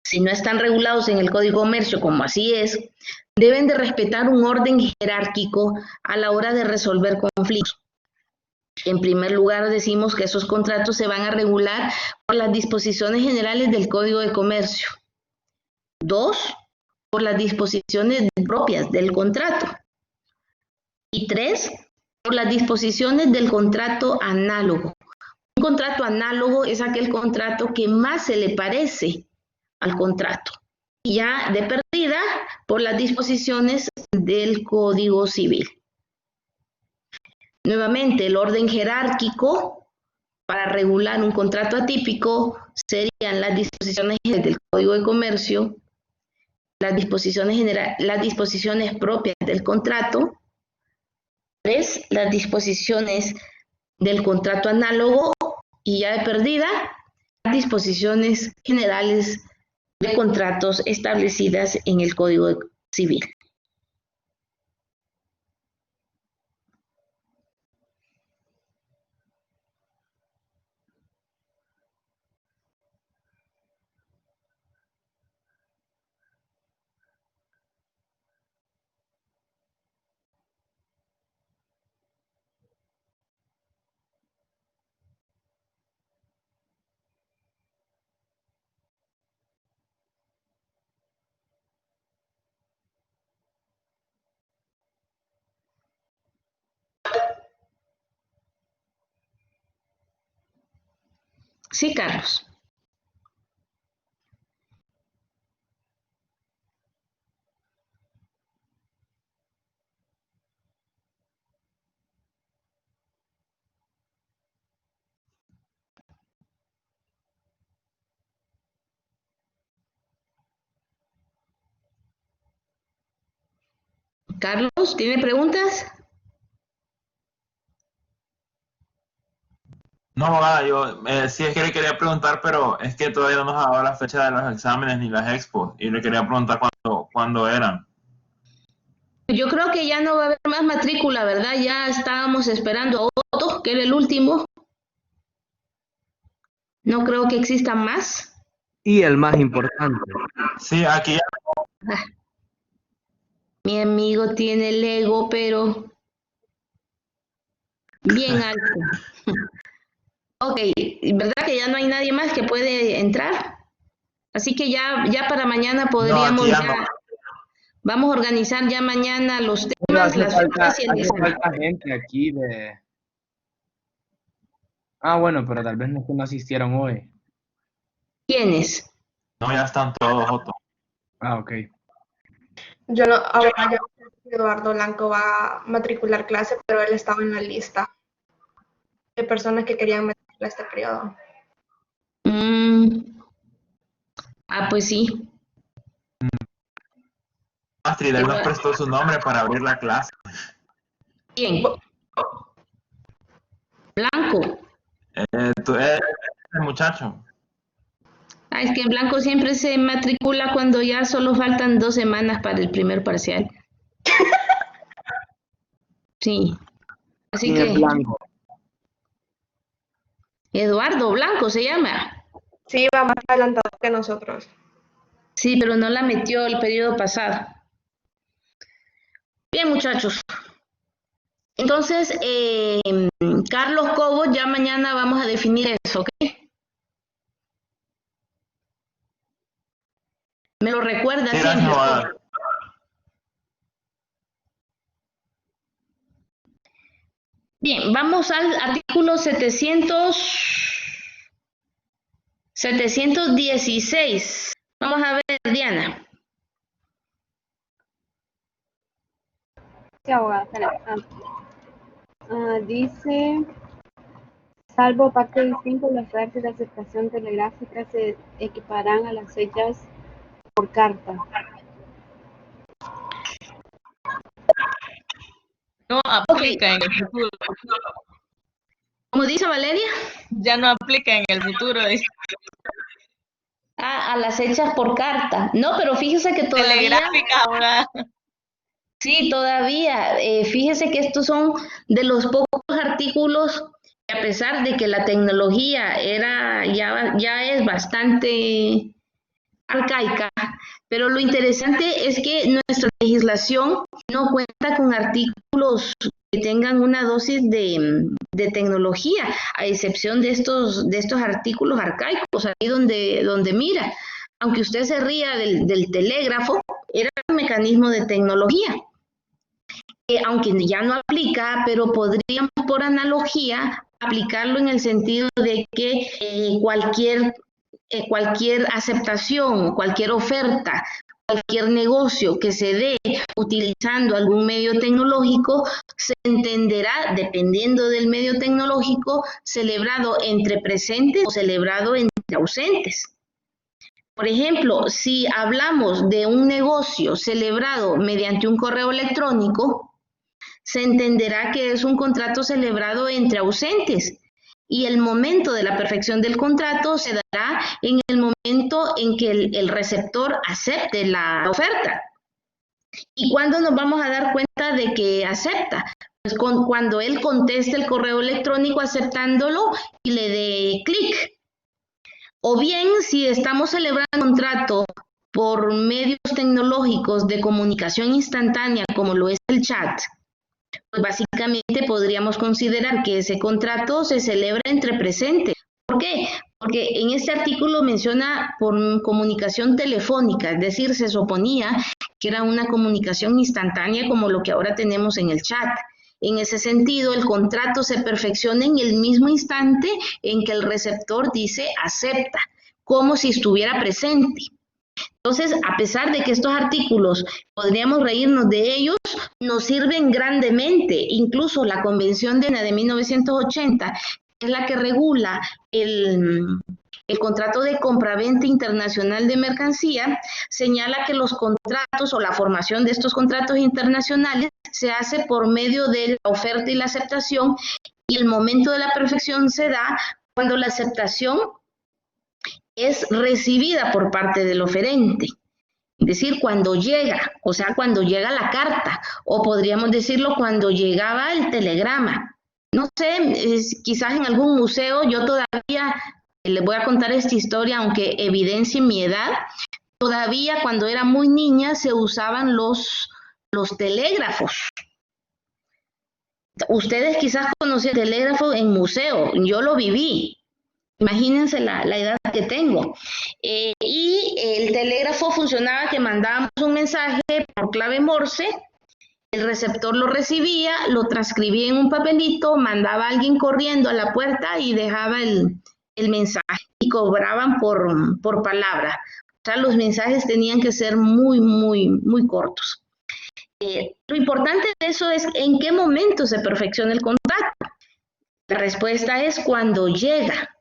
si no están regulados en el Código de Comercio, como así es, deben de respetar un orden jerárquico a la hora de resolver conflictos. En primer lugar, decimos que esos contratos se van a regular por las disposiciones generales del Código de Comercio. 2, por las disposiciones propias del contrato. Y 3, por las disposiciones del contrato análogo. Un contrato análogo es aquel contrato que más se le parece al contrato. Y ya de perdida por las disposiciones del Código Civil. Nuevamente, el orden jerárquico para regular un contrato atípico serían las disposiciones del Código de Comercio, las disposiciones propias del contrato, 3, las disposiciones del contrato análogo y ya de perdida, las disposiciones generales de contratos establecidas en el Código Civil. Sí, Carlos. Carlos, ¿tiene preguntas? No, abogada, yo sí es que le quería preguntar, pero es que todavía no nos ha dado la fecha de los exámenes ni las expos, y le quería preguntar cuándo eran. Yo creo que ya no va a haber más matrícula, ¿verdad? Ya estábamos esperando a Otto, que era el último. No creo que exista más. Y el más importante. Sí, aquí ya. Ah, mi amigo tiene el ego, pero bien alto. Ok, ¿verdad que ya no hay nadie más que puede entrar? Así que ya para mañana podríamos aquí ya no. Vamos a organizar ya mañana los Pero temas, las fechas y el hace examen. falta gente aquí de... Ah, bueno, pero tal vez no asistieron hoy. ¿Quiénes? No, ya están todos, Otto. Ah, ok. Yo no, ahora ya Eduardo Blanco va a matricular clase, pero él estaba en la lista de personas que querían matricular este periodo. Pues sí. Astrid, él nos prestó su nombre para abrir la clase. ¿Quién? Blanco. Tú eres el muchacho. Es que Blanco siempre se matricula cuando ya solo faltan 2 semanas para el primer parcial. Sí. Así que... Blanco. Eduardo Blanco se llama. Sí, va más adelantado que nosotros. Sí, pero no la metió el periodo pasado. Bien, muchachos. Entonces, Carlos Cobo, ya mañana vamos a definir eso, ¿ok? Me lo recuerda Sí, siempre. gracias. Bien, vamos al artículo 716. 716. Vamos a ver, Diana. Sí, abogada. Dice, salvo parte distinto, las clases de aceptación telegráfica se equiparán a las hechas por carta. No aplica en el futuro. ¿Cómo dice Valeria? Ya no aplica en el futuro. Dice. A las hechas por carta. No, pero fíjese que todavía... Telegráfica, abogada. Sí, todavía. Fíjese que estos son de los pocos artículos que, a pesar de que la tecnología ya es bastante arcaica, pero lo interesante es que nuestra legislación no cuenta con artículos que tengan una dosis de tecnología, a excepción de estos artículos arcaicos, ahí donde mira, aunque usted se ría del telégrafo, era un mecanismo de tecnología. Aunque ya no aplica, pero podríamos por analogía aplicarlo en el sentido de que cualquier aceptación, cualquier oferta, cualquier negocio que se dé utilizando algún medio tecnológico se entenderá, dependiendo del medio tecnológico, celebrado entre presentes o celebrado entre ausentes. Por ejemplo, si hablamos de un negocio celebrado mediante un correo electrónico, se entenderá que es un contrato celebrado entre ausentes y el momento de la perfección del contrato se dará en el momento en que el receptor acepte la oferta. ¿Y cuándo nos vamos a dar cuenta de que acepta? Pues cuando él conteste el correo electrónico aceptándolo y le dé clic. O bien, si estamos celebrando un contrato por medios tecnológicos de comunicación instantánea, como lo es el chat, pues básicamente podríamos considerar que ese contrato se celebra entre presentes. ¿Por qué? Porque en este artículo menciona por comunicación telefónica, es decir, se suponía que era una comunicación instantánea como lo que ahora tenemos en el chat. En ese sentido, el contrato se perfecciona en el mismo instante en que el receptor dice acepta, como si estuviera presente. Entonces, a pesar de que estos artículos podríamos reírnos de ellos, nos sirven grandemente. Incluso la Convención de Viena de 1980, que es la que regula el contrato de compraventa internacional de mercancía, señala que los contratos o la formación de estos contratos internacionales se hace por medio de la oferta y la aceptación, y el momento de la perfección se da cuando la aceptación es recibida por parte del oferente, es decir, cuando llega, o sea, cuando llega la carta, o podríamos decirlo cuando llegaba el telegrama. No sé, quizás en algún museo, yo todavía les voy a contar esta historia, aunque evidencie mi edad, todavía cuando era muy niña se usaban los telégrafos. Ustedes quizás conocían el telégrafo en museo, yo lo viví. Imagínense la edad que tengo. Y el telégrafo funcionaba que mandábamos un mensaje por clave Morse, el receptor lo recibía, lo transcribía en un papelito, mandaba a alguien corriendo a la puerta y dejaba el mensaje y cobraban por palabra. O sea, los mensajes tenían que ser muy, muy, muy cortos. Lo importante de eso es en qué momento se perfecciona el contrato. La respuesta es cuando llega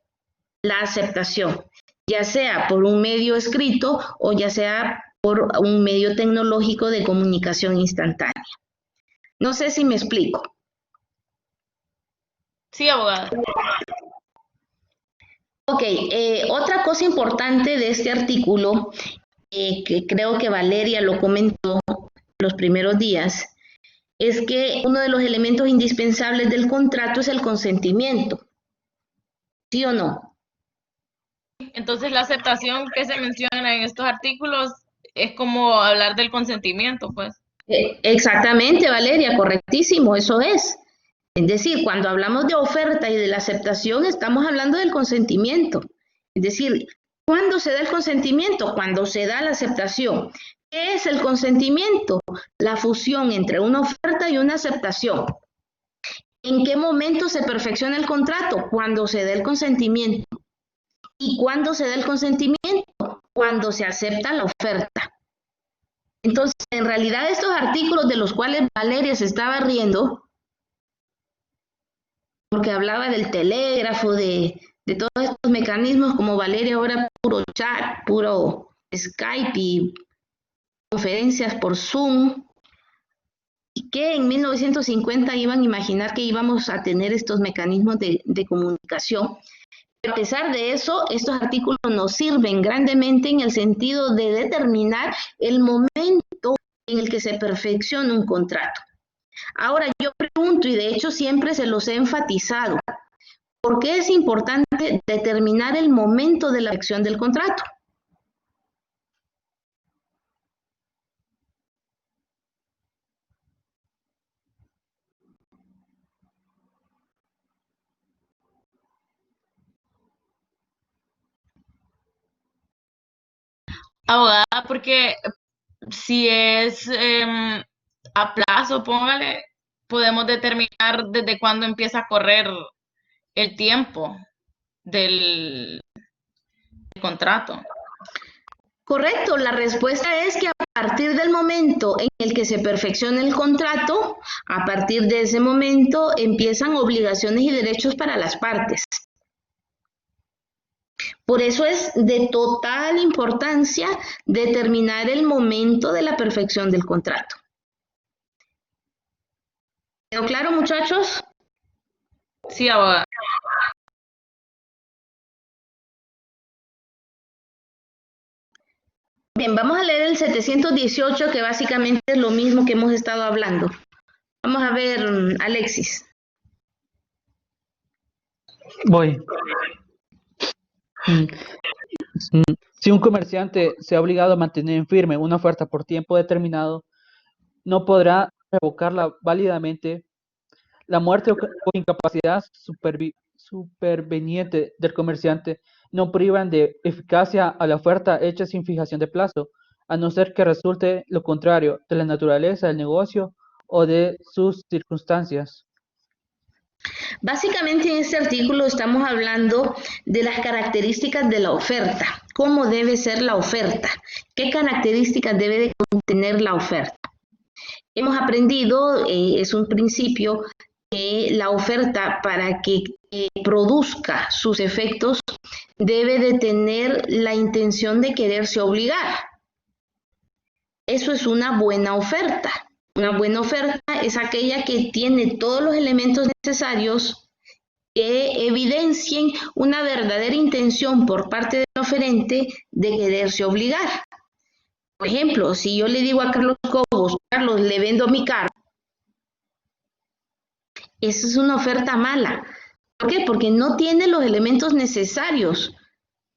la aceptación, ya sea por un medio escrito o ya sea por un medio tecnológico de comunicación instantánea. No sé si me explico. Sí, abogada. Ok, otra cosa importante de este artículo, que creo que Valeria lo comentó los primeros días, es que uno de los elementos indispensables del contrato es el consentimiento. ¿Sí o no? Entonces la aceptación que se menciona en estos artículos es como hablar del consentimiento, pues. Exactamente, Valeria, correctísimo, eso es. Es decir, cuando hablamos de oferta y de la aceptación, estamos hablando del consentimiento. Es decir, ¿cuándo se da el consentimiento? Cuando se da la aceptación. ¿Qué es el consentimiento? La fusión entre una oferta y una aceptación. ¿En qué momento se perfecciona el contrato? Cuando se da el consentimiento. ¿Y cuándo se da el consentimiento? Cuando se acepta la oferta. Entonces, en realidad estos artículos de los cuales Valeria se estaba riendo, porque hablaba del telégrafo, de todos estos mecanismos, como Valeria ahora puro chat, puro Skype y conferencias por Zoom, y que en 1950 iban a imaginar que íbamos a tener estos mecanismos de comunicación. A pesar de eso, estos artículos nos sirven grandemente en el sentido de determinar el momento en el que se perfecciona un contrato. Ahora, yo pregunto, y de hecho siempre se los he enfatizado, ¿por qué es importante determinar el momento de la perfección del contrato? Abogada, porque si es a plazo, póngale, podemos determinar desde cuándo empieza a correr el tiempo del contrato. Correcto, la respuesta es que a partir del momento en el que se perfecciona el contrato, a partir de ese momento empiezan obligaciones y derechos para las partes. Por eso es de total importancia determinar el momento de la perfección del contrato. ¿Quedó claro, muchachos? Sí, abogada. Bien, vamos a leer el 718, que básicamente es lo mismo que hemos estado hablando. Vamos a ver, Alexis. Voy. Si un comerciante se ha obligado a mantener en firme una oferta por tiempo determinado, no podrá revocarla válidamente. La muerte o incapacidad superveniente del comerciante no privan de eficacia a la oferta hecha sin fijación de plazo, a no ser que resulte lo contrario de la naturaleza del negocio o de sus circunstancias. Básicamente en este artículo estamos hablando de las características de la oferta, cómo debe ser la oferta, qué características debe de contener la oferta. Hemos aprendido, es un principio, que la oferta para que produzca sus efectos debe de tener la intención de quererse obligar. Eso es una buena oferta. Una buena oferta es aquella que tiene todos los elementos necesarios que evidencien una verdadera intención por parte del oferente de quererse obligar. Por ejemplo, si yo le digo a Carlos Cobos, Carlos, le vendo mi carro, esa es una oferta mala. ¿Por qué? Porque no tiene los elementos necesarios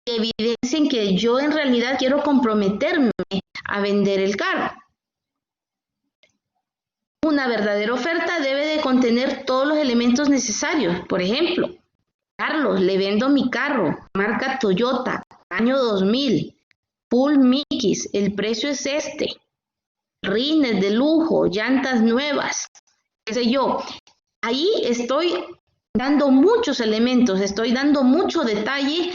que evidencien que yo en realidad quiero comprometerme a vender el carro. Una verdadera oferta debe de contener todos los elementos necesarios. Por ejemplo, Carlos, le vendo mi carro, marca Toyota, año 2000, full mix, el precio es este, rines de lujo, llantas nuevas, qué sé yo. Ahí estoy dando muchos elementos, estoy dando mucho detalle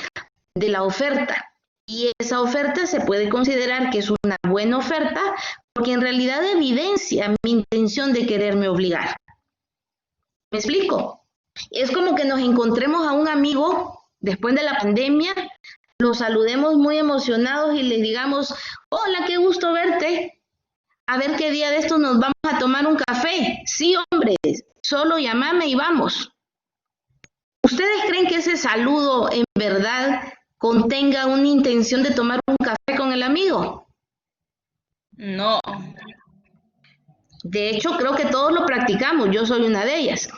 de la oferta. Y esa oferta se puede considerar que es una buena oferta porque en realidad evidencia mi intención de quererme obligar. ¿Me explico? Es como que nos encontremos a un amigo después de la pandemia, lo saludemos muy emocionados y le digamos, hola, qué gusto verte. A ver qué día de estos nos vamos a tomar un café. Sí, hombre, solo llámame y vamos. ¿Ustedes creen que ese saludo en verdad contenga una intención de tomar un café con el amigo? No. De hecho, creo que todos lo practicamos, yo soy una de ellas.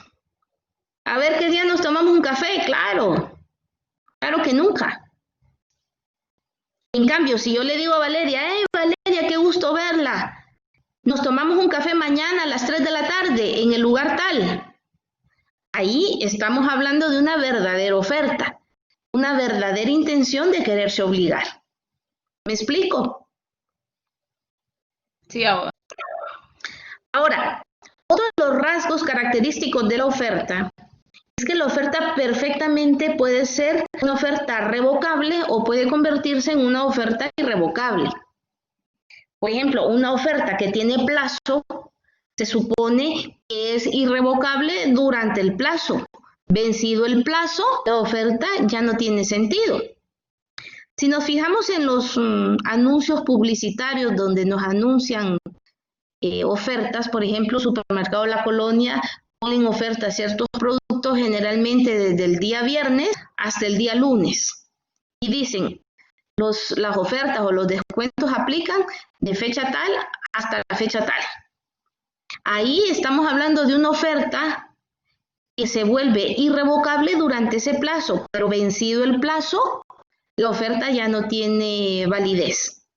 A ver qué día nos tomamos un café, claro. Claro que nunca. En cambio, si yo le digo a Valeria, Valeria, qué gusto verla. Nos tomamos un café mañana a las 3 de la tarde en el lugar tal. Ahí estamos hablando de una verdadera oferta, una verdadera intención de quererse obligar. ¿Me explico? Sí, abogada. Ahora, otro de los rasgos característicos de la oferta es que la oferta perfectamente puede ser una oferta revocable o puede convertirse en una oferta irrevocable. Por ejemplo, una oferta que tiene plazo se supone que es irrevocable durante el plazo. Vencido el plazo, la oferta ya no tiene sentido. Si nos fijamos en los anuncios publicitarios donde nos anuncian ofertas, por ejemplo, Supermercado La Colonia ponen ofertas ciertos productos generalmente desde el día viernes hasta el día lunes. Y dicen, las ofertas o los descuentos aplican de fecha tal hasta la fecha tal. Ahí estamos hablando de una oferta que se vuelve irrevocable durante ese plazo, pero vencido el plazo, la oferta ya no tiene validez.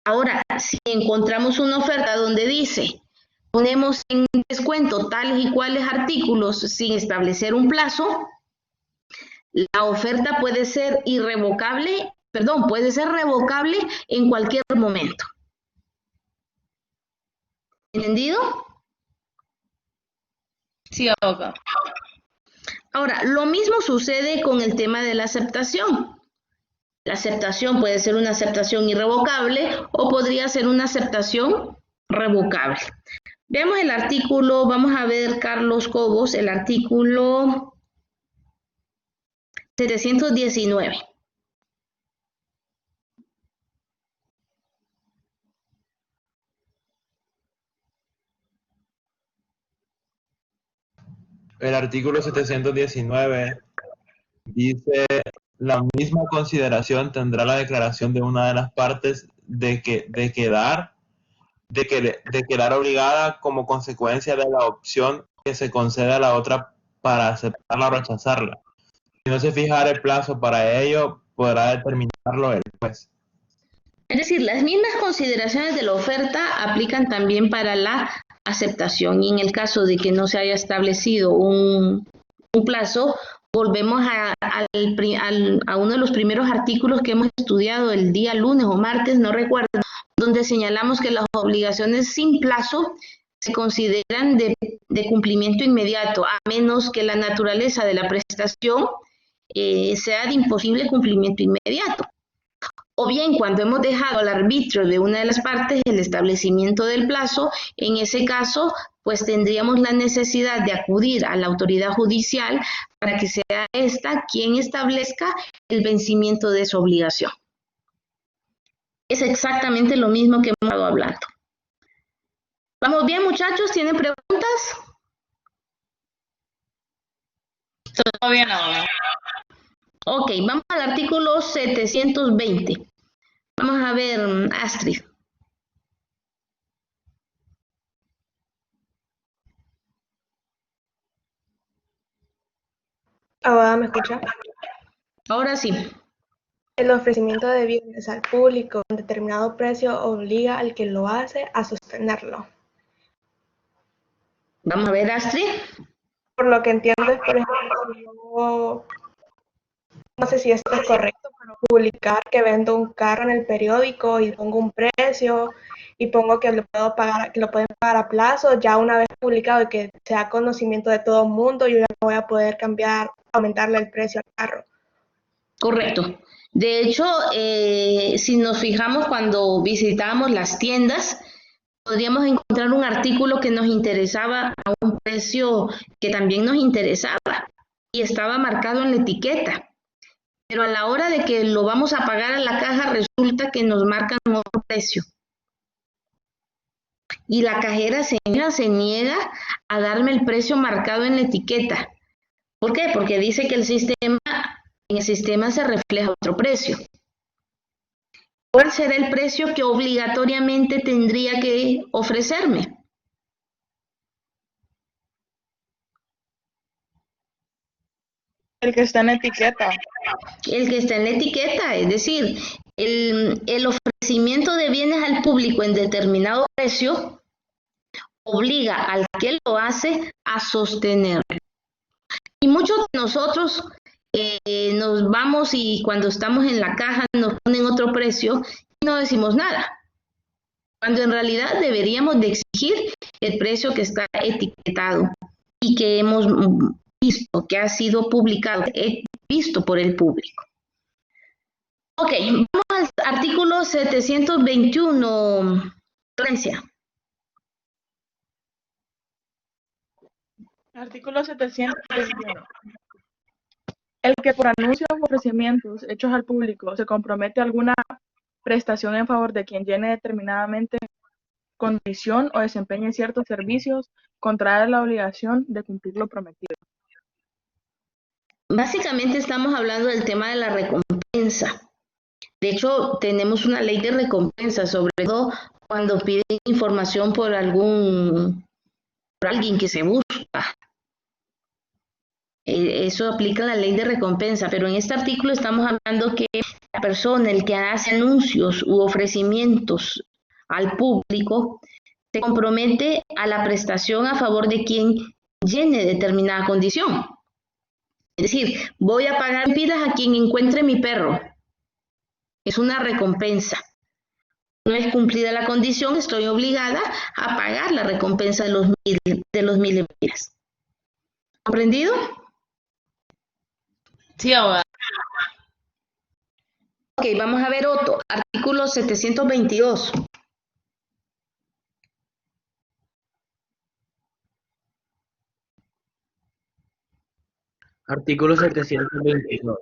Ahora, si encontramos una oferta donde dice, ponemos en descuento tales y cuales artículos sin establecer un plazo, la oferta puede ser puede ser revocable en cualquier momento. ¿Entendido? Sí, abogado. Ahora, lo mismo sucede con el tema de la aceptación. La aceptación puede ser una aceptación irrevocable o podría ser una aceptación revocable. Veamos el artículo, vamos a ver, Carlos Cobos, el artículo 719. El artículo 719 dice: la misma consideración tendrá la declaración de una de las partes de quedar obligada como consecuencia de la opción que se concede a la otra para aceptarla o rechazarla. Si no se fijara el plazo para ello, podrá determinarlo el juez. Es decir, las mismas consideraciones de la oferta aplican también para la aceptación, y en el caso de que no se haya establecido un plazo, volvemos a uno de los primeros artículos que hemos estudiado el día lunes o martes, no recuerdo, donde señalamos que las obligaciones sin plazo se consideran de cumplimiento inmediato, a menos que la naturaleza de la prestación sea de imposible cumplimiento inmediato. O bien, cuando hemos dejado al arbitrio de una de las partes el establecimiento del plazo, en ese caso, pues tendríamos la necesidad de acudir a la autoridad judicial para que sea esta quien establezca el vencimiento de su obligación. Es exactamente lo mismo que hemos estado hablando. ¿Vamos bien, muchachos? ¿Tienen preguntas? Todo bien, abogado. Ok, vamos al artículo 720. Vamos a ver, Astrid. Abogada, ¿me escucha? Ahora sí. El ofrecimiento de bienes al público a un determinado precio obliga al que lo hace a sostenerlo. Vamos a ver, Astrid. Por lo que entiendo es, por ejemplo, no sé si esto es correcto, pero publicar que vendo un carro en el periódico y pongo un precio y pongo que lo pueden pagar a plazo, ya una vez publicado y que sea conocimiento de todo el mundo, yo ya no voy a poder aumentarle el precio al carro. Correcto. De hecho, si nos fijamos cuando visitamos las tiendas, podríamos encontrar un artículo que nos interesaba a un precio que también nos interesaba y estaba marcado en la etiqueta. Pero a la hora de que lo vamos a pagar a la caja, resulta que nos marcan otro precio. Y la cajera se niega a darme el precio marcado en la etiqueta. ¿Por qué? Porque dice que en el sistema se refleja otro precio. ¿Cuál será el precio que obligatoriamente tendría que ofrecerme? El que está en la etiqueta. El que está en la etiqueta, es decir, el ofrecimiento de bienes al público en determinado precio obliga al que lo hace a sostener. Y muchos de nosotros nos vamos y cuando estamos en la caja nos ponen otro precio y no decimos nada. Cuando en realidad deberíamos de exigir el precio que está etiquetado y que hemos visto que ha sido publicado visto por el público. Ok, vamos al artículo 721, Florencia. Artículo 721. El que por anuncios o ofrecimientos hechos al público se compromete a alguna prestación en favor de quien llene determinadamente condición o desempeñe ciertos servicios, contrae la obligación de cumplir lo prometido. Básicamente estamos hablando del tema de la recompensa. De hecho, tenemos una ley de recompensa, sobre todo cuando piden información por alguien que se busca. Eso aplica la ley de recompensa, pero en este artículo estamos hablando que la persona, el que hace anuncios u ofrecimientos al público, se compromete a la prestación a favor de quien llene determinada condición. Es decir, voy a pagar pilas a quien encuentre mi perro. Es una recompensa. Una vez cumplida la condición, estoy obligada a pagar la recompensa de los 1000 lempiras. ¿Comprendido? Sí, abogada. Ok, vamos a ver otro. Artículo 722. Artículo 722.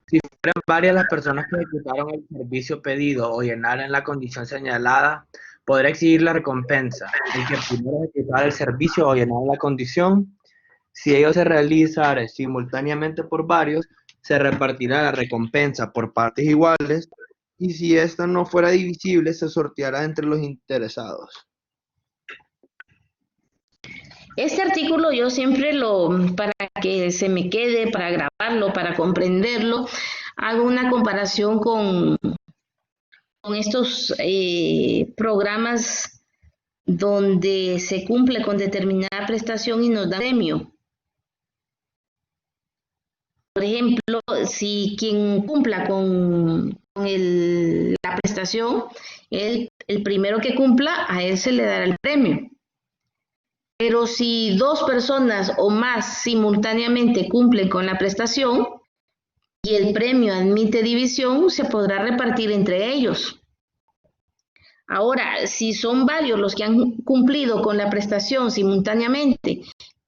Si fueran varias las personas que ejecutaron el servicio pedido o llenaran la condición señalada, podrá exigir la recompensa. El que primero ejecutara el servicio o llenara la condición, si ello se realizara simultáneamente por varios, se repartirá la recompensa por partes iguales, y si ésta no fuera divisible, se sorteará entre los interesados. Este artículo yo siempre para que se me quede, para grabarlo, para comprenderlo, hago una comparación con estos programas donde se cumple con determinada prestación y nos da premio. Por ejemplo, si quien cumpla con la prestación, el primero que cumpla, a él se le dará el premio. Pero si 2 personas o más simultáneamente cumplen con la prestación y el premio admite división, se podrá repartir entre ellos. Ahora, si son varios los que han cumplido con la prestación simultáneamente,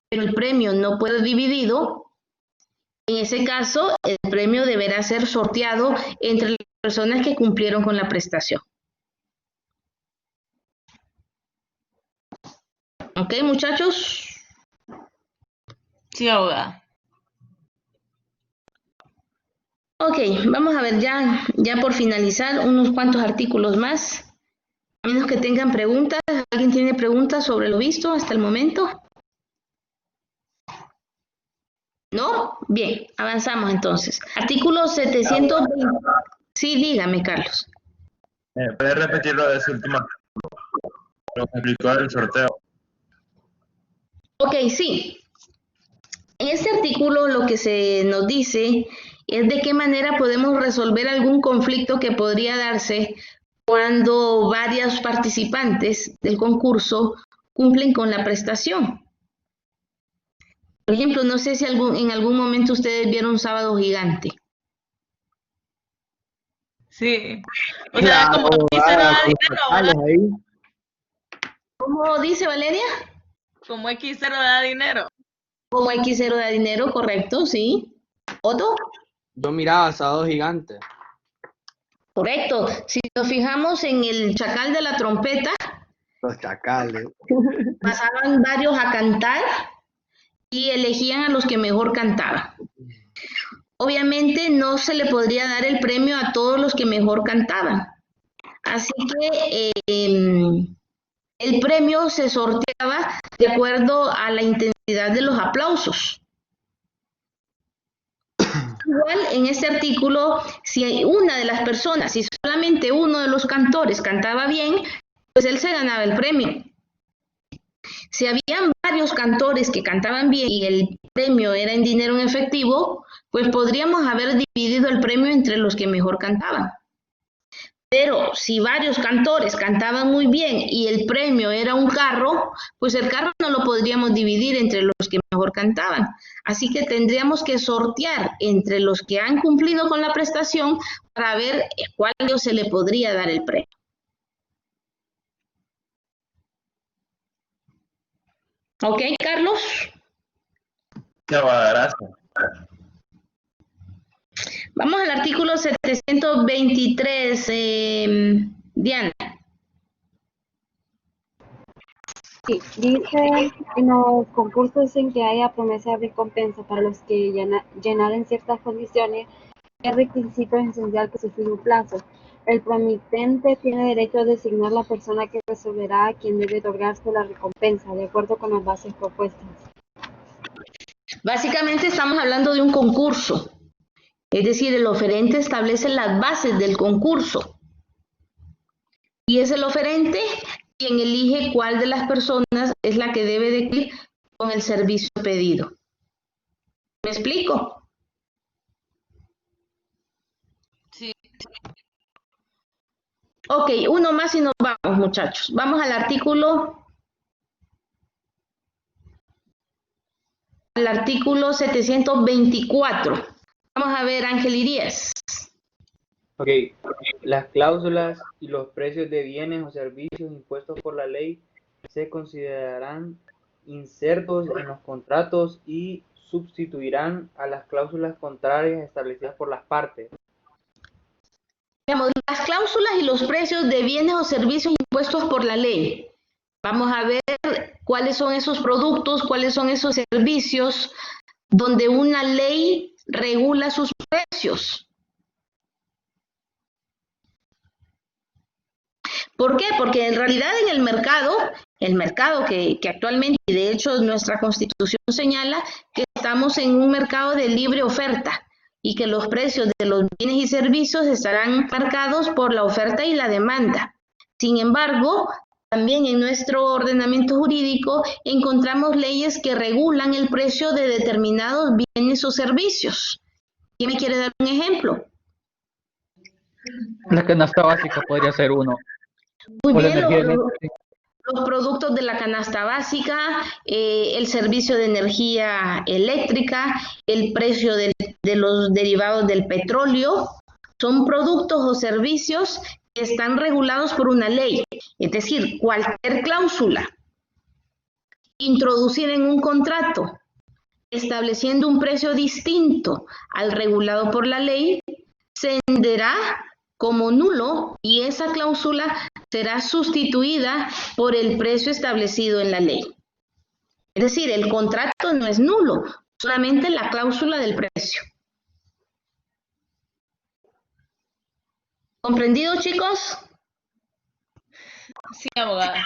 pero el premio no puede ser dividido, en ese caso el premio deberá ser sorteado entre las personas que cumplieron con la prestación. ¿Ok, muchachos? Sí, abogada. Ok, vamos a ver ya por finalizar unos cuantos artículos más. A menos que tengan preguntas. ¿Alguien tiene preguntas sobre lo visto hasta el momento? ¿No? Bien, avanzamos entonces. Artículo 720. Sí, dígame, Carlos. ¿Puedes repetir lo de ese último artículo? Lo que explicó el sorteo. Ok, sí. En este artículo lo que se nos dice es de qué manera podemos resolver algún conflicto que podría darse cuando varios participantes del concurso cumplen con la prestación. Por ejemplo, no sé si en algún momento ustedes vieron Sábado Gigante. Sí. O sea, como X0 da dinero, ¿verdad? ¿Cómo dice Valeria? Como X0 da dinero. Como X0 da dinero, correcto, sí. ¿Otto? Yo miraba Sábado Gigante. Correcto. Si nos fijamos en el Chacal de la Trompeta, Los chacales. pasaban varios a cantar y elegían a los que mejor cantaban. Obviamente no se le podría dar el premio a todos los que mejor cantaban. Así que el premio se sorteaba de acuerdo a la intensidad de los aplausos. Igual en este artículo, si hay una de las personas, si solamente uno de los cantores cantaba bien, pues él se ganaba el premio. Si habían varios cantores que cantaban bien y el premio era en dinero en efectivo, pues podríamos haber dividido el premio entre los que mejor cantaban. Pero si varios cantores cantaban muy bien y el premio era un carro, pues el carro no lo podríamos dividir entre los que mejor cantaban. Así que tendríamos que sortear entre los que han cumplido con la prestación para ver cuál de ellos se le podría dar el premio. ¿Ok, Carlos? Qué buena, gracias. Vamos al artículo 723, Diana. Sí, dice en los concursos en que haya promesa de recompensa para los que llenaren ciertas condiciones, es requisito esencial que se fije un plazo. El promitente tiene derecho a designar la persona que resolverá a quien debe otorgarse la recompensa, de acuerdo con las bases propuestas. Básicamente estamos hablando de un concurso. Es decir, el oferente establece las bases del concurso. Y es el oferente quien elige cuál de las personas es la que debe de cumplir con el servicio pedido. ¿Me explico? Sí. Ok, uno más y nos vamos, muchachos. Vamos al artículo 724. Vamos a ver, Ángel Irías. Ok, las cláusulas y los precios de bienes o servicios impuestos por la ley se considerarán insertos en los contratos y sustituirán a las cláusulas contrarias establecidas por las partes. Digamos, las cláusulas y los precios de bienes o servicios impuestos por la ley. Vamos a ver cuáles son esos productos, cuáles son esos servicios donde una ley regula sus precios. ¿Por qué? Porque en realidad en el mercado que actualmente, y de hecho nuestra Constitución señala que estamos en un mercado de libre oferta y que los precios de los bienes y servicios estarán marcados por la oferta y la demanda. Sin embargo, también en nuestro ordenamiento jurídico encontramos leyes que regulan el precio de determinados bienes o servicios. ¿Quién me quiere dar un ejemplo? La canasta básica podría ser uno. Muy O la bien, energía eléctrica. los productos de la canasta básica, el servicio de energía eléctrica, el precio de los derivados del petróleo, son productos o servicios que están regulados por una ley. Es decir, cualquier cláusula introducida en un contrato estableciendo un precio distinto al regulado por la ley se entenderá como nulo y esa cláusula será sustituida por el precio establecido en la ley. Es decir, el contrato no es nulo, solamente la cláusula del precio. ¿Comprendido, chicos? Sí, abogada.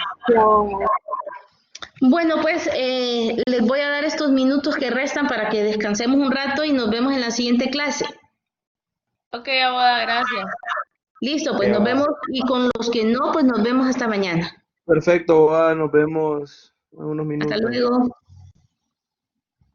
Bueno, pues les voy a dar estos minutos que restan para que descansemos un rato y nos vemos en la siguiente clase. Ok, abogada, gracias. Listo, pues nos vemos y con los que no, pues nos vemos hasta mañana. Perfecto, nos vemos en unos minutos. Hasta luego.